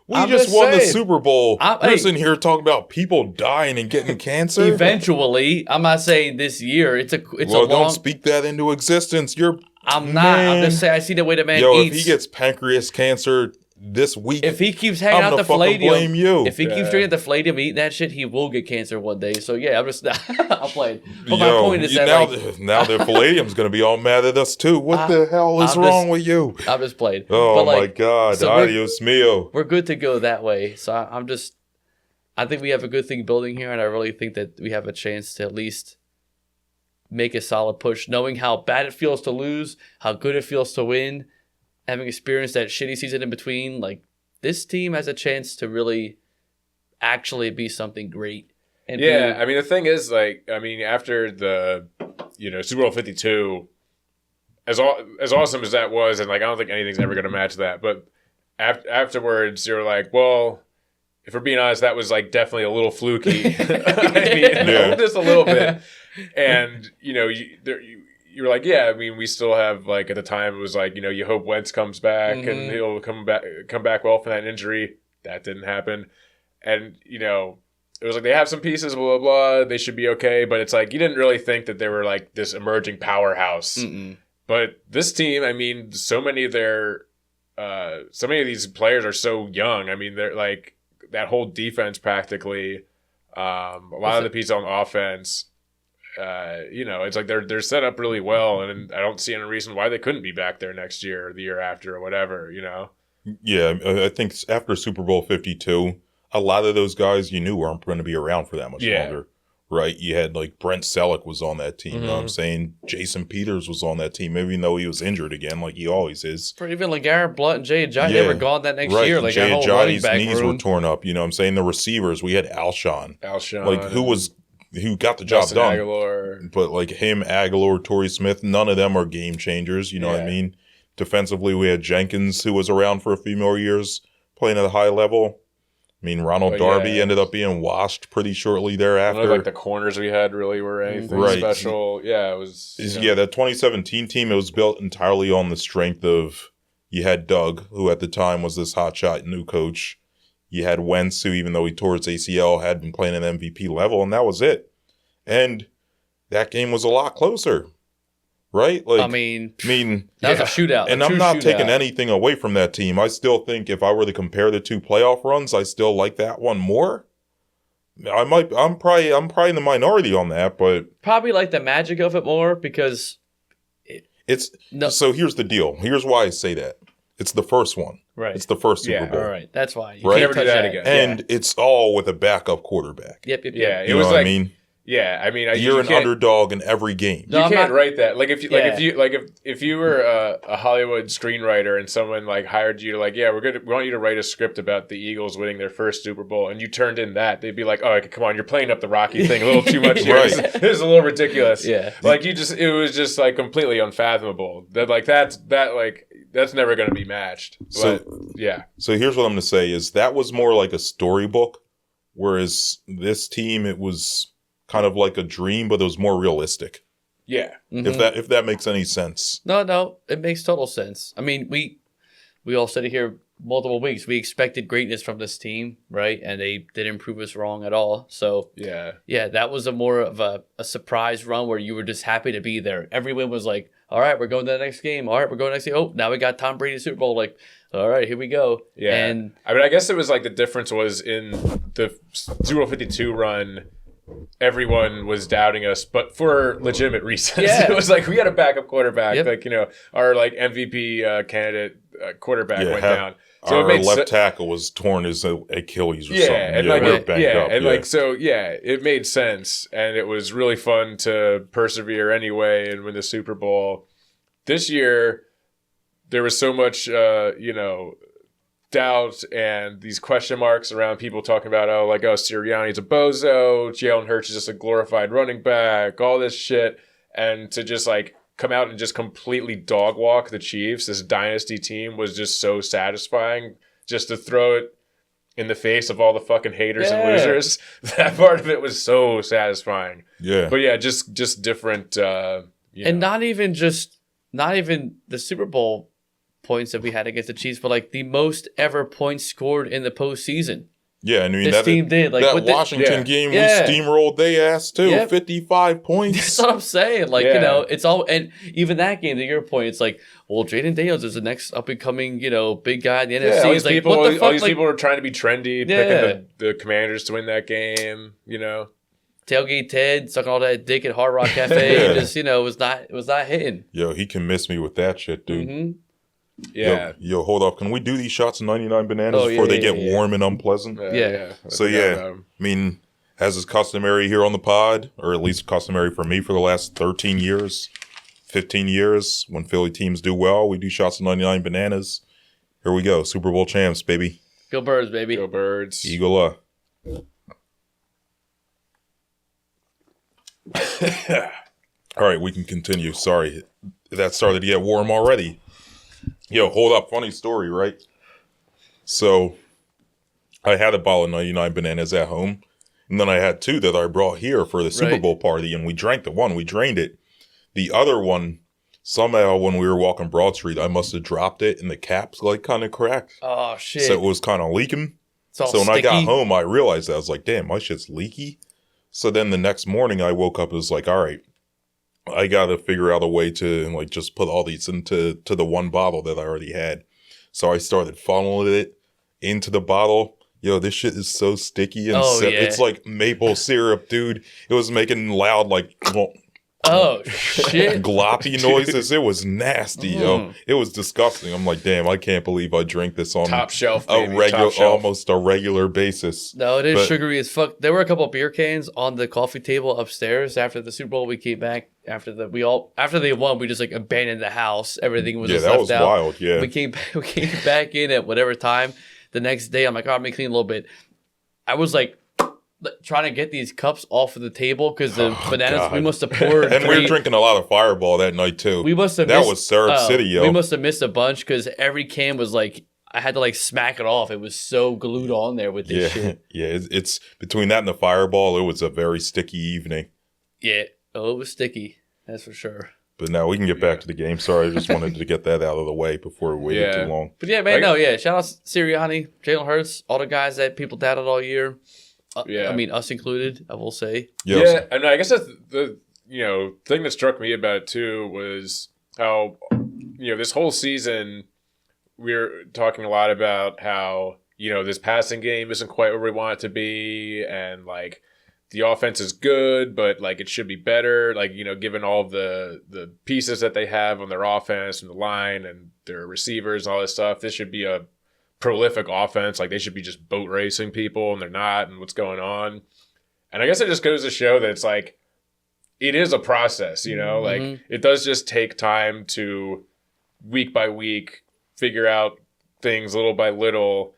We I'm just just won the saying. Super Bowl. I'm- You're hey. sitting here talking about people dying and getting cancer. Eventually, I'm not saying this year. It's well, a long. don't speak that into existence. You're. I'm not. I'm Man. just saying. I see the way the man Yo, eats. if he gets pancreas cancer this week, If he keeps hanging I'm out gonna the fucking Palladium, blame you. if he keeps Yeah. drinking the Palladium, eating that shit, he will get cancer one day. So yeah, I'm just I'm playing. But my Yo, point is that now, like, now the Palladium's going to be all mad at us too. What the hell is I'm wrong just- with you? I'm just playing. Oh But, like, my God! so we're- Adios mio. We're good to go that way. So I think we have a good thing building here, and I really think that we have a chance to at least make a solid push, knowing how bad it feels to lose, how good it feels to win, having experienced that shitty season in between. Like this team has a chance to really actually be something great. And Yeah, I mean the thing is, like, I mean after the, Super Bowl 52, as awesome as that was, and like I don't think anything's ever going to match that. But afterwards, you're like, well, if we're being honest, that was like definitely a little fluky. I mean, Yeah. just a little bit. And you're like, yeah, I mean, we still have like at the time it was like you hope Wentz comes back and he'll come back well from that injury. That didn't happen, and it was like they have some pieces, blah blah blah. They should be okay, but it's like you didn't really think that they were like this emerging powerhouse. Mm-mm. But this team, I mean, so many of these players are so young. I mean, they're like that whole defense practically. A lot of the pieces on offense. It's like they're set up really well, and I don't see any reason why they couldn't be back there next year or the year after or whatever. Yeah, I think after Super Bowl 52, a lot of those guys you knew weren't going to be around for that much longer, right? You had like Brent Selleck was on that team. You know what I'm saying? Jason Peters was on that team, even though he was injured again, like he always is. For even like Garrett Blunt and Jay Ajayi, they were gone that next year. Like Jay that whole running Ajayi's back knees room. were torn up. You know what I'm saying? The receivers, we had Alshon. Alshon, Who got the job Justin done. Aguilar. But like him, Aguilar, Torrey Smith, none of them are game changers. You know what I mean? Defensively, we had Jenkins, who was around for a few more years, playing at a high level. I mean, Ronald Darby ended up being washed pretty shortly thereafter. None of like the corners we had really were anything special. Yeah, it was. That 2017 team, it was built entirely on the strength of you had Doug, who at the time was this hotshot new coach. You had Wentz, who even though he tore his ACL, had been playing at MVP level, and that was it. And that game was a lot closer, right? Like, I mean, that was a shootout. And I'm not taking anything away from that team. I still think if I were to compare the two playoff runs, I still like that one more. I'm probably in the minority on that, but probably like the magic of it more because So here's the deal. Here's why I say that. It's the first one. Right. It's the first Super Bowl. All right. That's why. Right? Never do that again. And it's all with a backup quarterback. Yep. Yeah, You know what I mean? Yeah, I mean, You're an underdog in every game. No, You I'm can't not- write that. Like if you were a Hollywood screenwriter and someone like hired you to like, we want you to write a script about the Eagles winning their first Super Bowl, and you turned in that, they'd be like, oh, come on, you're playing up the Rocky thing a little too much here. Right. It was a little ridiculous. Yeah. Like it was just like completely unfathomable. That's never going to be matched. But, yeah. So here's what I'm going to say is that was more like a storybook, whereas this team, it was kind of like a dream, but it was more realistic. Yeah. Mhm. If that makes any sense. No, it makes total sense. I mean, we all sit here multiple weeks. We expected greatness from this team, right? And they didn't prove us wrong at all. So yeah, that was a more of a surprise run where you were just happy to be there. Every win was like, all right, we're going to the next game. All right, we're going to the next game. Oh, now we got Tom Brady Super Bowl. Like, all right, here we go. Yeah. And I mean, I guess it was like the difference was in the Super Bowl 52 run, everyone was doubting us, but for legitimate reasons. Yeah. It was like we had a backup quarterback. Yep. Like, our like MVP candidate quarterback went down. So our it made left tackle was torn his Achilles or yeah, something. and Yeah, like we were banged up. and Yeah. like so it made sense, and it was really fun to persevere anyway and win the Super Bowl. This year, there was so much doubt and these question marks around people talking about Sirianni's a bozo, Jalen Hurts is just a glorified running back, all this shit, and to just like come out and just completely dog walk the Chiefs, this dynasty team, was just so satisfying. Just to throw it in the face of all the fucking haters and losers, that part of it was so satisfying. Yeah. But yeah, just different. and not even the Super Bowl points that we had against the Chiefs, but like the most ever points scored in the postseason. Yeah, I mean, This team did. Like, that with the- Washington game, Yeah. we steamrolled they ass too. Yep. 55 points. That's what I'm saying. Like, Yeah. it's all, and even that game, to your point, it's like, well, Jaden Daniels is the next up and coming, big guy in the NFC. all It's these like, people, what the all fuck? these Like, people are trying to be trendy, Yeah. picking the Commanders to win that game. Tailgate Ted sucking all that dick at Hard Rock Cafe. Yeah. Just, it was not hitting. Yo, he can miss me with that shit, dude. Mm-hmm. Yeah, Yo, hold up. Can we do these shots of 99 bananas Oh, before yeah, they get yeah. warm and unpleasant? Yeah. So, yeah, I mean, as is customary here on the pod, or at least customary for me for the last 13 years, 15 years, when Philly teams do well, we do shots of 99 bananas. Here we go. Super Bowl champs, baby. Go Birds, baby. Go Birds. Eagle. All right, we can continue. Sorry. That started to get warm already. Yo, hold up. Funny story, right? So, I had a bottle of 99 bananas at home. And then I had two that I brought here for the Super Right. Bowl party. And we drank the one. We drained it. The other one, somehow when we were walking Broad Street, I must have dropped it and the cap's like kind of cracked. Oh, shit. So it was kind of leaking. It's all So when sticky. I got home, I realized that. I was like, damn, my shit's leaky. So then the next morning I woke up and was like, all right, I got to figure out a way to like just put all these into the one bottle that I already had. So I started funneling it into the bottle. Yo, this shit is so sticky and Oh, yeah. it's like maple syrup, dude. It was making loud like Oh, shit. gloppy noises. It was nasty, yo. It was disgusting. I'm like, damn, I can't believe I drink this on Top shelf, a baby. regular, Top shelf. almost a regular basis. No, it is But- sugary as fuck. There were a couple of beer cans on the coffee table upstairs after the Super Bowl. We came back after they won. We just like abandoned the house. Everything was Yeah, just that left was out. wild. Yeah, We came back in at whatever time. The next day, I'm like, oh, let me clean a little bit. I was like trying to get these cups off of the table because the bananas. God. We must have poured. and we were drinking a lot of Fireball that night too. We must have. That missed, was Syrup City, yo. We must have missed a bunch because every can was like I had to like smack it off. It was so glued on there with this yeah, shit. yeah. It's between that and the Fireball. It was a very sticky evening. Yeah. Oh, it was sticky. That's for sure. But now we can get back to the game. Sorry, I just wanted to get that out of the way before we waited Yeah. too long. But yeah, man, shout out Sirianni, Jalen Hurts, all the guys that people doubted all year. Yeah. I mean, us included, I will say. Yeah, and I guess that's the thing that struck me about it too was how this whole season we're talking a lot about how this passing game isn't quite where we want it to be, and like the offense is good, but like it should be better. Like given all of the pieces that they have on their offense and the line and their receivers and all this stuff, this should be a prolific offense. Like they should be just boat racing people, and they're not. And what's going on? And I guess it just goes to show that it's like it is a process. Like it does just take time to week by week figure out things little by little.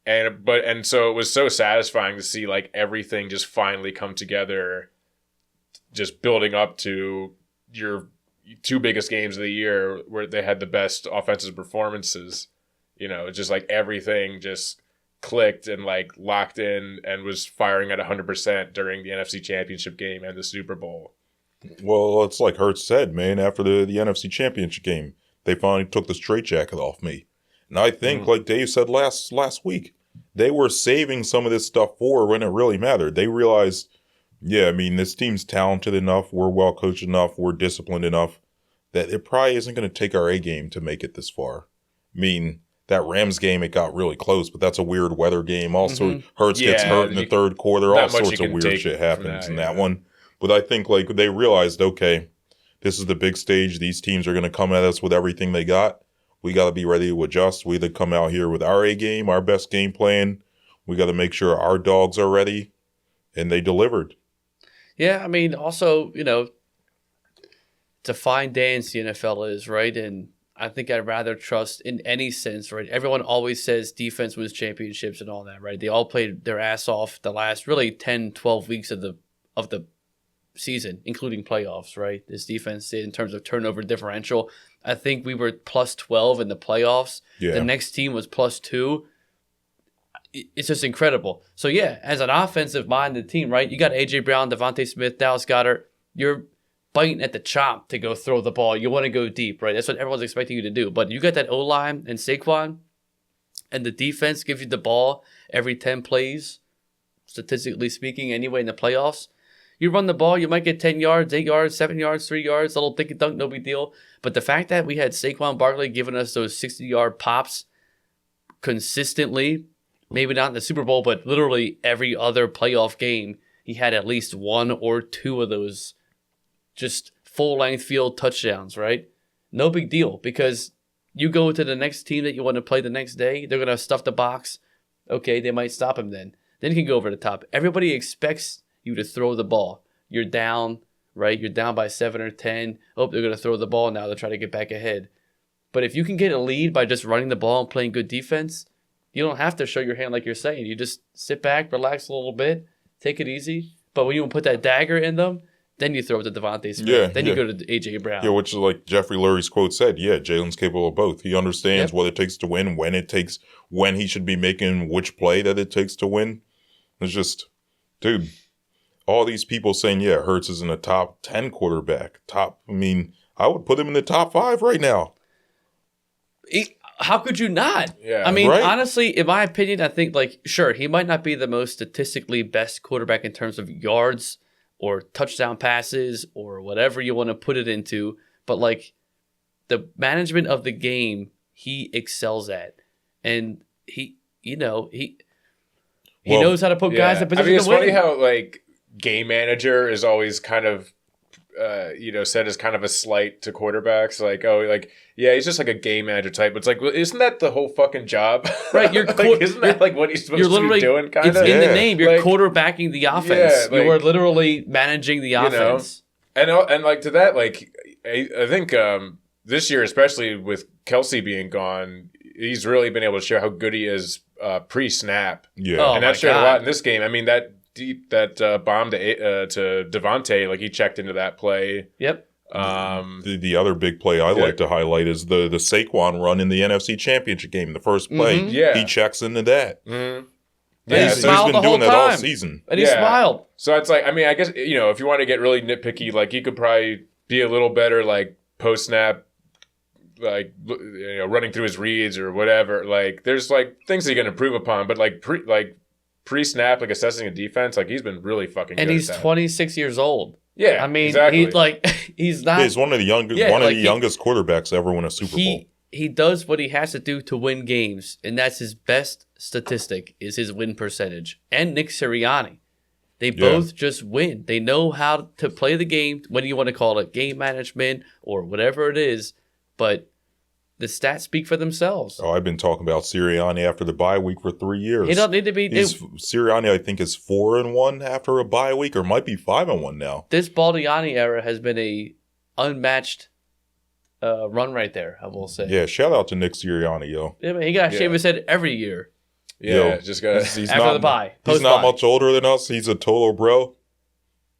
And so it was so satisfying to see like everything just finally come together, just building up to your two biggest games of the year where they had the best offensive performances. Just like everything just clicked and like locked in and was firing at 100% during the NFC Championship game and the Super Bowl. Well, it's like Hurts said, man. After the NFC Championship game, they finally took the straitjacket off me. And I think, like Dave said last week, they were saving some of this stuff for when it really mattered. They realized, yeah, I mean, this team's talented enough, we're well coached enough, we're disciplined enough that it probably isn't going to take our A game to make it this far. I mean, that Rams game, it got really close, but that's a weird weather game. Also, Hurts gets hurt in the third quarter. All sorts of weird shit happens in that one. But I think like they realized, okay, this is the big stage. These teams are going to come at us with everything they got. We got to be ready to adjust. We either come out here with our A game, our best game plan. We got to make sure our dogs are ready. And they delivered. Yeah, I mean, also, you know, it's a fine dance the NFL is, right? And I think I'd rather trust in any sense, right? Everyone always says defense wins championships and all that, right? They all played their ass off the last really 10, 12 weeks of the season, including playoffs, right? This defense did in terms of turnover differential. I think we were plus 12 in the playoffs. Yeah. The next team was plus 2. It's just incredible. So, yeah, as an offensive-minded team, right, you got A.J. Brown, Devontae Smith, Dallas Goedert. You're biting at the chop to go throw the ball. You want to go deep, right? That's what everyone's expecting you to do. But you got that O-line and Saquon, and the defense gives you the ball every 10 plays, statistically speaking, anyway, in the playoffs. You run the ball, you might get 10 yards, 8 yards, 7 yards, 3 yards, a little dink and dunk, no big deal. But the fact that we had Saquon Barkley giving us those 60-yard pops consistently, maybe not in the Super Bowl, but literally every other playoff game, he had at least 1 or 2 of those just full-length field touchdowns, right? No big deal, because you go to the next team that you want to play the next day, they're going to stuff the box. Okay, they might stop him then. Then you can go over the top. Everybody expects you to throw the ball. You're down, right? You're down by 7 or 10. Oh, they're going to throw the ball now to try to get back ahead. But if you can get a lead by just running the ball and playing good defense, you don't have to show your hand like you're saying. You just sit back, relax a little bit, take it easy. But when you put that dagger in them, then you throw it to Devontae Smith. Then you go to A.J. Brown. Yeah, which is like Jeffrey Lurie's quote said, yeah, Jalen's capable of both. He understands what it takes to win, when he should be making which play that it takes to win. It's just, dude, all these people saying, yeah, Hurts is in the top 10 quarterback. I would put him in the top 5 right now. How could you not? Yeah, I mean, right? honestly, in my opinion, I think, like, sure, he might not be the most statistically best quarterback in terms of yards or touchdown passes or whatever you want to put it into, but, like, the management of the game, he excels at. And he knows how to put guys in position to win. It's funny how, like, game manager is always kind of, said as kind of a slight to quarterbacks. Like, he's just like a game manager type. But it's like, well, isn't that the whole fucking job? Right. Isn't that like what he's supposed to be doing? Kind of. It's in the name. You're quarterbacking the offense. Yeah, you are literally managing the offense. And like to that, like I think this year, especially with Kelsey being gone, he's really been able to show how good he is pre-snap. Yeah, and that showed a lot in this game. I mean that bomb to Devontae, like he checked into that play. Yep. The other big play I like to highlight is the Saquon run in the NFC Championship game. The first play, he checks into that. Mm-hmm. Yeah, he's been doing that all season. And he smiled. So it's like, I mean, I guess, if you want to get really nitpicky, like he could probably be a little better, like post-snap, like, running through his reads or whatever. Like there's like things that you can improve upon, but like pre-snap, like assessing a defense, like he's been really fucking good. And he's 26 years old. Yeah, I mean, exactly. he's not. He's one of the youngest quarterbacks to ever win a Super Bowl. He does what he has to do to win games, and that's his best statistic is his win percentage. And Nick Sirianni, they both just win. They know how to play the game. What do you want to call it? Game management or whatever it is, but the stats speak for themselves. Oh, I've been talking about Sirianni after the bye week for 3 years. He don't need to be. Sirianni, I think, is 4-1 after a bye week, or might be 5-1 now. This Baldiani era has been a unmatched run right there, I will say. Yeah, shout out to Nick Sirianni, yo. Yeah, he got to shave his head every year. Yeah, just got after the bye. He's not much older than us. He's a total bro.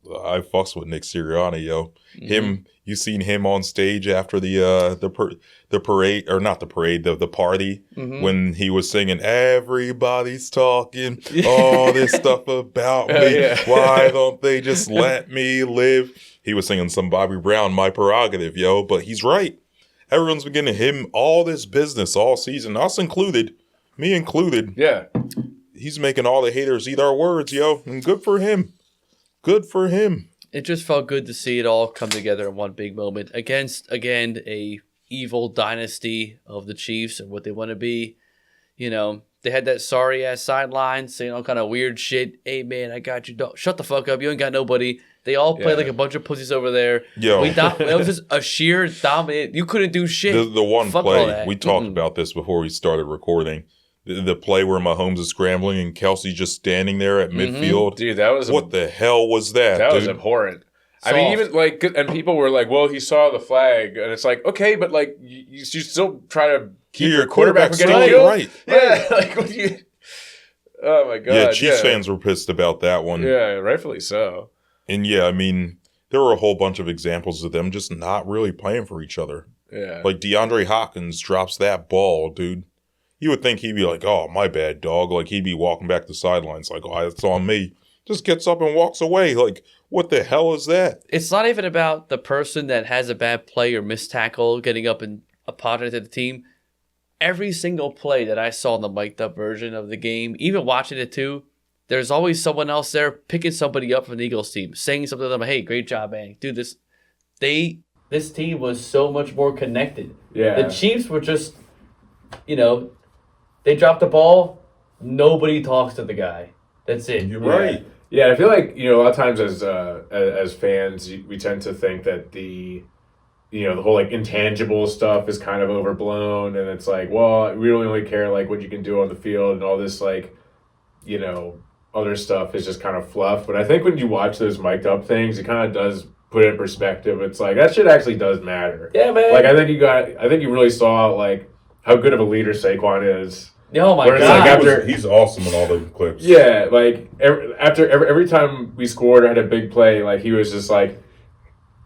I fucks with Nick Sirianni, yo. Mm-hmm. You seen him on stage after the parade, or not the parade, the party, when he was singing, "Everybody's talking all this stuff about me. Why don't they just let me live?" He was singing some Bobby Brown, "My Prerogative," yo. But he's right. Everyone's been giving him all this business all season, us included, me included. Yeah. He's making all the haters eat our words, yo. And good for him. Good for him. It just felt good to see it all come together in one big moment against, again, a evil dynasty of the Chiefs and what they want to be. You know, they had that sorry-ass sideline saying all kind of weird shit. Hey, man, I got you. Dog. Shut the fuck up. You ain't got nobody. They all played like a bunch of pussies over there. Yo. It was just a sheer dominant. You couldn't do shit. The one Fuck all play, that. we talked about this before we started recording. The play where Mahomes is scrambling and Kelsey just standing there at midfield. Dude, that was what the hell was that? That dude? was abhorrent. I mean, even like, and people were like, "Well, he saw the flag," and it's like, okay, but like, you still try to keep your quarterback from getting killed, right? Yeah, like when you. Oh my god! Yeah, Chiefs fans were pissed about that one. Yeah, rightfully so. And yeah, I mean, there were a whole bunch of examples of them just not really playing for each other. Yeah, Like DeAndre Hopkins drops that ball, dude. You would think he'd be like, "Oh, my bad, dog." Like he'd be walking back the sidelines, like, "Oh, it's on me." Just gets up and walks away. Like, what the hell is that? It's not even about the person that has a bad play or missed tackle getting up and apologizing to the team. Every single play that I saw in the mic'd up version of the game, even watching it too, there's always someone else there picking somebody up from the Eagles team, saying something to them, "Hey, great job, man. Dude, this team was so much more connected." yeah. The Chiefs were just, they dropped the ball, nobody talks to the guy. That's it. You're right. Yeah, I feel like a lot of times as fans, we tend to think that the whole like intangible stuff is kind of overblown, and it's like, well, we really only care like what you can do on the field, and all this like, other stuff is just kind of fluff. But I think when you watch those mic'd up things, it kind of does put it in perspective. It's like that shit actually does matter. Yeah, man. Like I think you really saw like how good of a leader Saquon is. Oh my Whereas, god! like, He's awesome in all the clips. Yeah, like every time we scored or had a big play, like he was just like,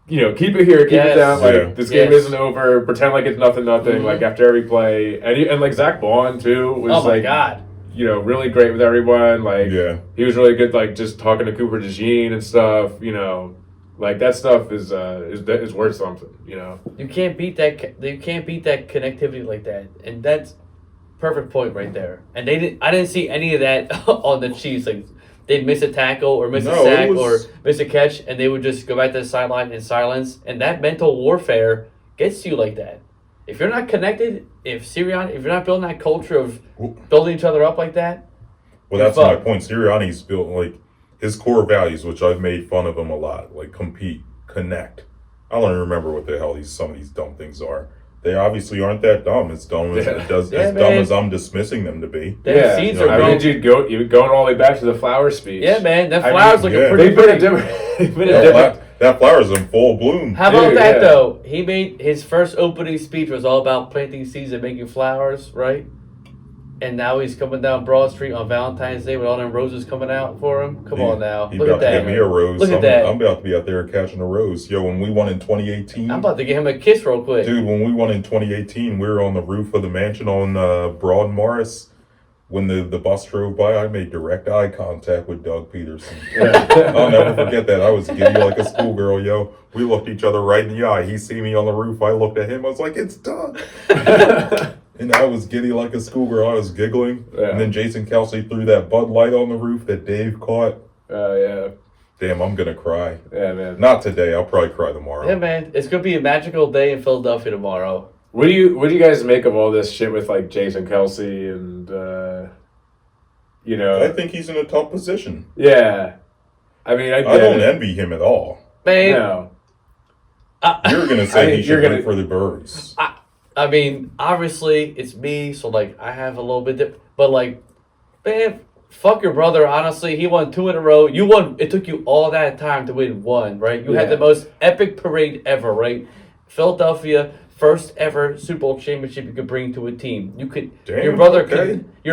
keep it here, keep it down. Like this game isn't over. Pretend like it's nothing. Mm-hmm. Like after every play, and like Zach Bond too was Oh my like, god! Really great with everyone. Like Yeah. he was really good. Like just talking to Cooper DeJean and stuff. Like that stuff is worth something. You can't beat that. You can't beat that connectivity like that, and that's perfect point right there. And I didn't see any of that on the Chiefs. Like they'd miss a tackle or miss a sack or miss a catch, and they would just go back to the sideline in silence. And that mental warfare gets you like that. If you're not connected, if you're not building that culture of building each other up like that. Well, that's my point. Sirianni's built like his core values, which I've made fun of him a lot, like compete, connect. I don't even remember what the hell some of these dumb things are. They obviously aren't that dumb. As dumb as I'm dismissing them to be. Seeds are I mean, dude, you're going all the way back to the Flower speech. Yeah, man, that Flowers looking pretty They big. put a That flower's in full bloom. How about that though? He made his first opening speech was all about planting seeds and making flowers, right? And now he's coming down Broad Street on Valentine's Day with all them roses coming out for him. Come on now, He look about at to that. get me a rose. Look at that. I'm about to be out there catching a rose. Yo, when we won in 2018. I'm about to give him a kiss real quick. Dude, when we won in 2018, we were on the roof of the mansion on Broad and Morris. When the bus drove by, I made direct eye contact with Doug Peterson. I'll never forget that. I was giddy like a schoolgirl, yo. We looked each other right in the eye. He see me on the roof. I looked at him. I was like, it's Doug. And I was giddy like a schoolgirl. I was giggling. Yeah. And then Jason Kelsey threw that Bud Light on the roof that Dave caught. Oh, yeah. Damn, I'm going to cry. Yeah, man. Not today. I'll probably cry tomorrow. Yeah, man, it's gonna be a magical day in Philadelphia tomorrow. What do you guys make of all this shit with, like, Jason Kelsey and, I think he's in a tough position. Yeah. I mean, I don't envy him at all. Man, No. You're going to say he should gonna- wait for the birds. I mean, obviously it's me, so like I have a little bit, but like, man, fuck your brother. Honestly, he won 2 in a row. You won. It took you all that time to win 1, right? You had the most epic parade ever, right? Philadelphia, first ever Super Bowl championship you could bring to a team. You could. Damn, Your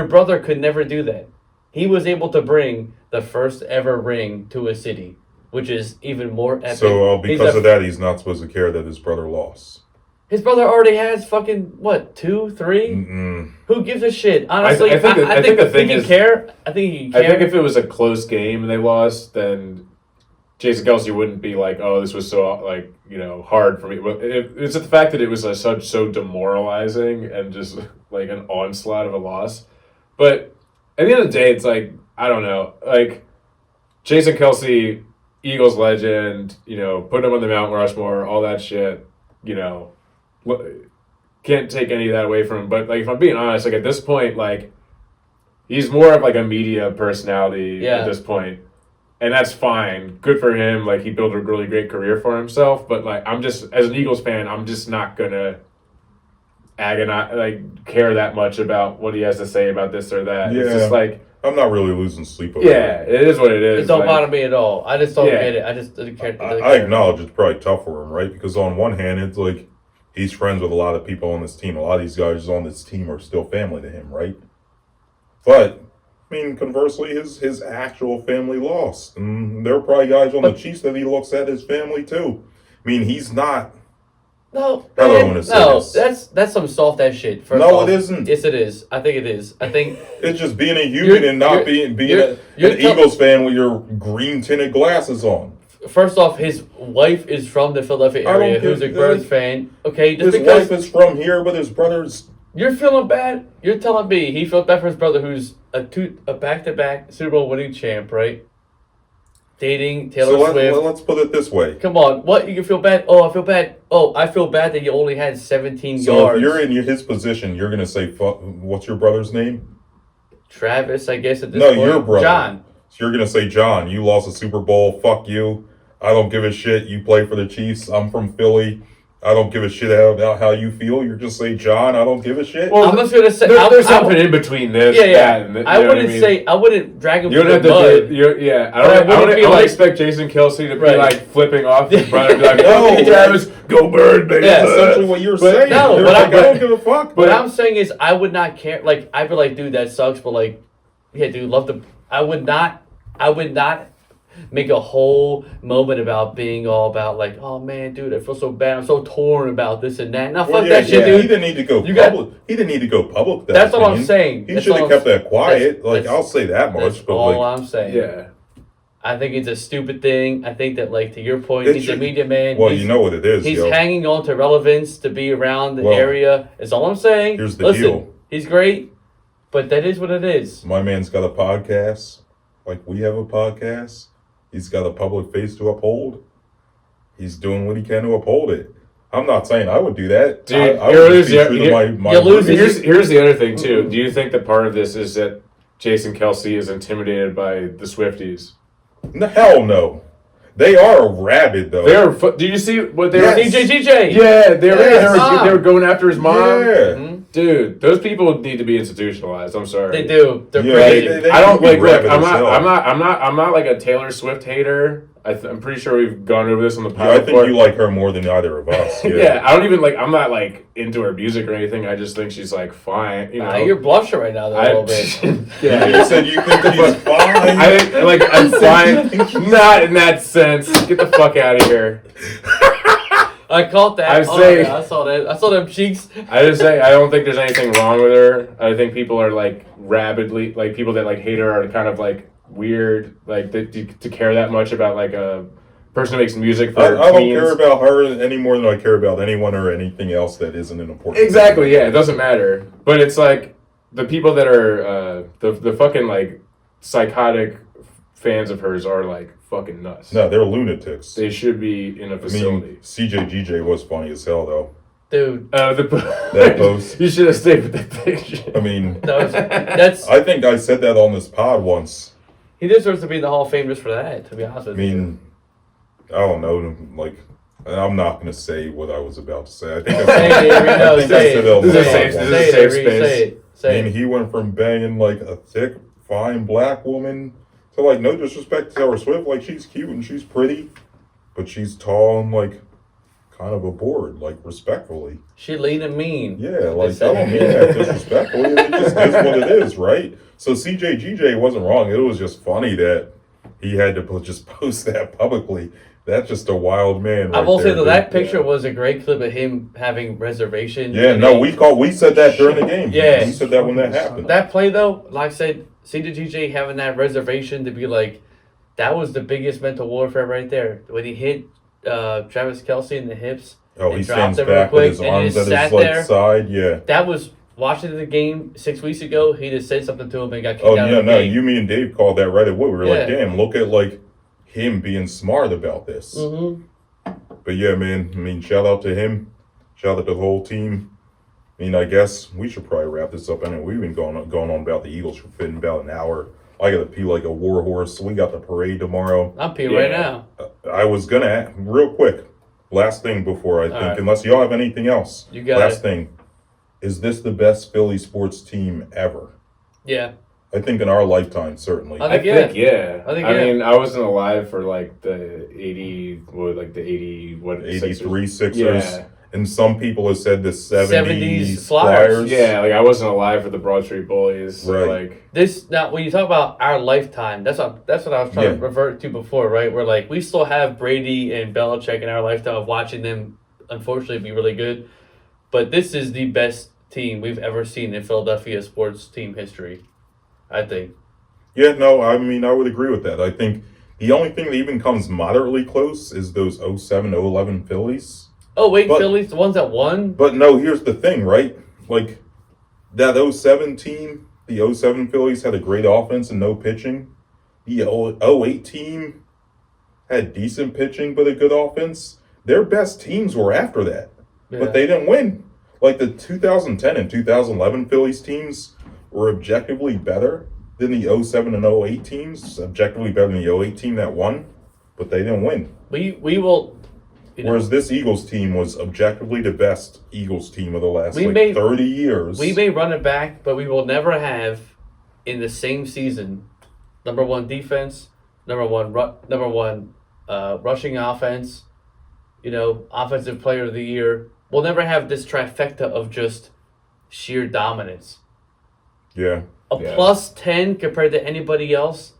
brother could never do that. He was able to bring the first ever ring to a city, which is even more epic. So because of that, he's not supposed to care that his brother lost. His brother already has fucking, what, 2, 3? Mm-mm. Who gives a shit? Honestly, I think the thing he can is- care. I think he can care. I think if it was a close game and they lost, then Jason Kelsey wouldn't be like, oh, this was so like hard for me. It's the fact that it was so demoralizing and just like an onslaught of a loss. But at the end of the day, it's like I don't know, like Jason Kelsey, Eagles legend, putting him on the Mount Rushmore, all that shit, can't take any of that away from him. But like if I'm being honest, like at this point, like he's more of like a media personality at this point. And that's fine. Good for him. Like, he built a really great career for himself. But, like, I'm just, as an Eagles fan, I'm just not going to care that much about what he has to say about this or that. Yeah. It's just like... I'm not really losing sleep over it is what it is. It don't bother me at all. I just don't get it. I just didn't care. I acknowledge it's probably tough for him, right? Because on one hand, it's like he's friends with a lot of people on this team. A lot of these guys on this team are still family to him, right? But... I mean, conversely, his actual family lost. And there are probably guys on the Chiefs that he looks at his family, too. I mean, he's not... No, that's some soft-ass shit. First no, off. it isn't. Yes, it is. I think it is. I think... It's just being a human and not being an Eagles fan with your green-tinted glasses on. First off, his wife is from the Philadelphia area, who's a Birds fan. Okay, his wife is from here, but his brother's... You're feeling bad? You're telling me he felt bad for his brother, who's a back-to-back Super Bowl winning champ, right? Dating Taylor Swift. Let's put it this way. Come on, what? You can feel bad? Oh, I feel bad. Oh, I feel bad that you only had 17 yards. So if you're in his position, you're going to say, what's your brother's name? Travis, I guess, at this point. No, your brother. John. So you're going to say, John, you lost a Super Bowl. Fuck you. I don't give a shit. You play for the Chiefs. I'm from Philly. I don't give a shit about how you feel. You're just say, John, I don't give a shit. Well, I'm just gonna say there's something in between this. Yeah. I wouldn't drag him. You don't have to. I don't expect Jason Kelsey to be like flipping off his brother. Be like, no, Travis, go Bird, baby. Yeah, essentially what you're saying. No, but I don't give a fuck. What I'm saying is, I would not care. Like, I'd be like, dude, that sucks. But like, yeah, dude, love the. I would not make a whole moment about being all about like, oh man, dude, I feel so bad. I'm so torn about this and that. Now fuck that shit, dude. He didn't need to go public. He didn't need to go public. That's what I'm saying. He should have kept that quiet. I'll say that much. That's but all I'm saying. Yeah. I think it's a stupid thing. I think that, like, to your point, he's a media man. Well, you know what it is. He's hanging on to relevance to be around the area. That's all I'm saying. Here's the deal. He's great, but that is what it is. My man's got a podcast. Like we have a podcast. He's got a public face to uphold. He's doing what he can to uphold it. I'm not saying I would do that. Dude, here's the other thing, too. Do you think that part of this is that Jason Kelsey is intimidated by the Swifties? No, hell no. They are rabid, though. Do you see what they were? DJ. Yeah, they were going after his mom. Yeah. Mm-hmm. Dude, those people need to be institutionalized. I'm sorry. They do. They're crazy. I don't like. Look, I'm not like a Taylor Swift hater. I'm pretty sure we've gone over this on the podcast. Yeah, I think you like her more than either of us. Yeah. Yeah, I don't even like. I'm not like into her music or anything. I just think she's like fine. You're blushing right now, though, a little bit. Yeah, you said you think she's fine. I think I'm fine. Not in that sense. Get the fuck out of here. I caught that. I saw that. I saw them cheeks. I just say I don't think there's anything wrong with her. I think people are like rabidly like people that like hate her are kind of like weird, like to care that much about like a person who makes music for I don't care about her any more than I care about anyone or anything else that isn't an important exactly thing. Yeah, it doesn't matter, but it's like the people that are the fucking like psychotic fans of hers are like fucking nuts. No, they're lunatics. They should be in a facility. I mean, CJGJ was funny as hell though. Dude, that post. You should have stayed with that picture. I mean, that's. I think I said that on this pod once. He deserves to be in the Hall of Fame just for that. To be honest with you. I mean, I don't know. Like, I'm not going to say what I was about to say. I think I said it on the pod once. Safe space. I mean, he went from banging like a thick, fine black woman to like no disrespect to Taylor Swift. Like she's cute and she's pretty, but she's tall and like kind of a bored, like respectfully. She lean and mean. Yeah, like I don't mean that disrespectfully. It just is what it is, right? So CJGJ wasn't wrong. It was just funny that he had to just post that publicly. That's just a wild man. Right I will say that picture yeah. was a great clip of him having reservation. Yeah, no, we said that during the game. Yeah, we said that when that happened. That play though, like I said, CJGJ having that reservation to be like, That was the biggest mental warfare right there. When he hit Travis Kelce in the hips. Oh, and he dropped stands it real back with quick, his and he arms just at his sat there. side. Yeah. That was watching the game 6 weeks ago. He just said something to him and got kicked Oh out yeah, of the no, game. you, me, and Dave called that right away. We were like, Yeah. damn, look at like him being smart about this. Mm-hmm. But yeah, man, I mean, shout out to him. Shout out to the whole team. I mean, I guess we should probably wrap this up. Anyway, we've been going on about the Eagles for fitting about an hour. I got to pee like a war horse. We got the parade tomorrow. I'm peeing right now. I was going to, real quick, last thing before I think, right. unless y'all have anything else. You got last it. thing. Is this the best Philly sports team ever? Yeah. I think in our lifetime, certainly. I I think, think, yeah. I think, I yeah. mean, I wasn't alive for like the 83 Sixers. Yeah. And some people have said the 70s Flyers. Flyers. Yeah, like I wasn't alive for the Broad Street Bullies. So Right. like, This now, when you talk about our lifetime, that's what I was trying to Yeah. revert to before, right? Where like we still have Brady and Belichick in our lifetime of watching them, unfortunately, be really good. But this is the best team we've ever seen in Philadelphia sports team history, I think. Yeah, no, I mean, I would agree with that. I think the only thing that even comes moderately close is those 07, 011 Phillies. Oh wait, But- Phillies, the ones that won. But no, here's the thing, right? Like, that 07 team, the 07 Phillies had a great offense and no pitching. The 08 team had decent pitching but a good offense. Their best teams were after that, Yeah. but they didn't win. Like, the 2010 and 2011 Phillies teams were objectively better than the 07 and 08 teams, objectively better than the 08 team that won, but they didn't win. We will. You know, Whereas this Eagles team was objectively the best Eagles team of the last We like may- 30 years. we may run it back, but we will never have in the same season number one defense, number one rushing offense, offensive player of the year. We'll never have this trifecta of just sheer dominance. Yeah. A Yeah. plus 10 compared to anybody else.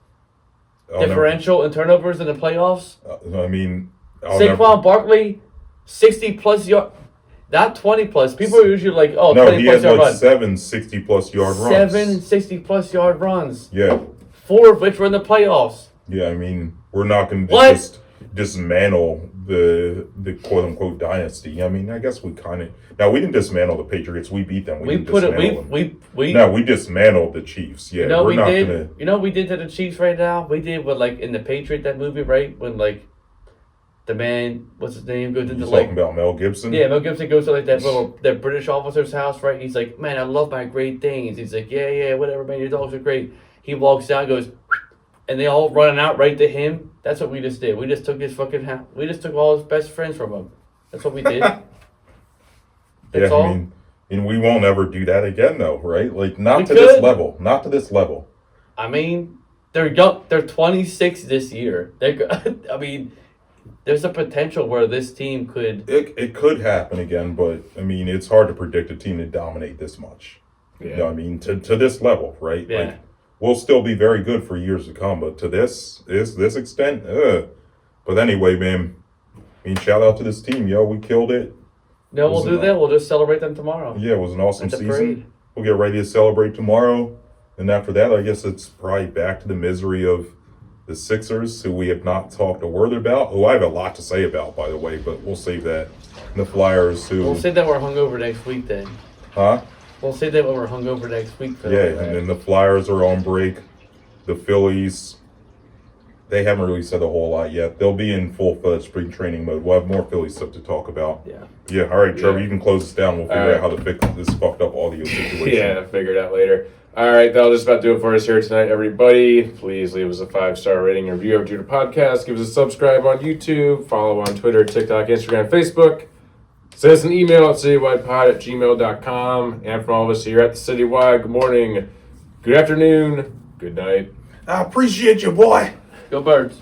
I'll never- Differential in turnovers in the playoffs. I mean, I'll Saquon never- Barkley, 60 plus yard, not 20 plus. People are usually like, oh, No, 20 he plus had yard like runs. 7 60-plus yard runs. 7 60 plus yard runs. Yeah. 4 of which were in the playoffs. Yeah, I mean, we're not going to What? just dismantle the quote-unquote dynasty. I mean, I guess we kind of... Now, we didn't dismantle the Patriots. We beat them. We didn't put it. dismantle them. We. No, we dismantled the Chiefs. Yeah, we're we not did. going to... You know, what we did to the Chiefs right now. We did what, like in the Patriot that movie, right? When like the man, what's his name, goes into You're like talking about Mel Gibson? yeah, Mel Gibson goes to like that British officer's house, right? He's like, man, I love my Great Danes. He's like, yeah, whatever, man, your dogs are great. He walks out, goes, and they all running out right to him. That's what we just did. We just took his fucking house. We just took all his best friends from him. That's what we did. That's all. I mean, we won't ever do that again, though, right? Like, not We to this could. level. Not to this level. I mean, they're young. They're 26 this year. I mean, there's a potential where this team could. It could happen again, but, I mean, it's hard to predict a team to dominate this much. yeah. You know what I mean? To this level, right? Yeah. Like, we'll still be very good for years to come, but to this extent, But anyway, man, I mean, shout out to this team, yo. We killed it. No, we'll do that. We'll just celebrate them tomorrow. Yeah, it was an awesome At the season. parade. We'll get ready to celebrate tomorrow. And after that, I guess it's probably back to the misery of the Sixers, who we have not talked a word about. Who I have a lot to say about, by the way, but we'll save that. And the Flyers, who... We'll say that we're hungover next week then. Huh? We'll say that when we're hungover next week. Phil. Yeah, and then the Flyers are on break. The Phillies, they haven't really said a whole lot yet. They'll be in full-fledged spring training mode. We'll have more Phillies stuff to talk about. Yeah. Yeah, all right, Trevor, Yeah. you can close this down. We'll figure All out how to fix this fucked up audio situation. Yeah, figure it out later. All right, that'll just about do it for us here tonight, everybody. Please leave us a 5-star rating and review over to the podcast. Give us a subscribe on YouTube. Follow on Twitter, TikTok, Instagram, Facebook. Send us an email at citywidepod@gmail.com. And from all of us here at the Citywide, good morning, good afternoon, good night. I appreciate you, boy. Go Birds.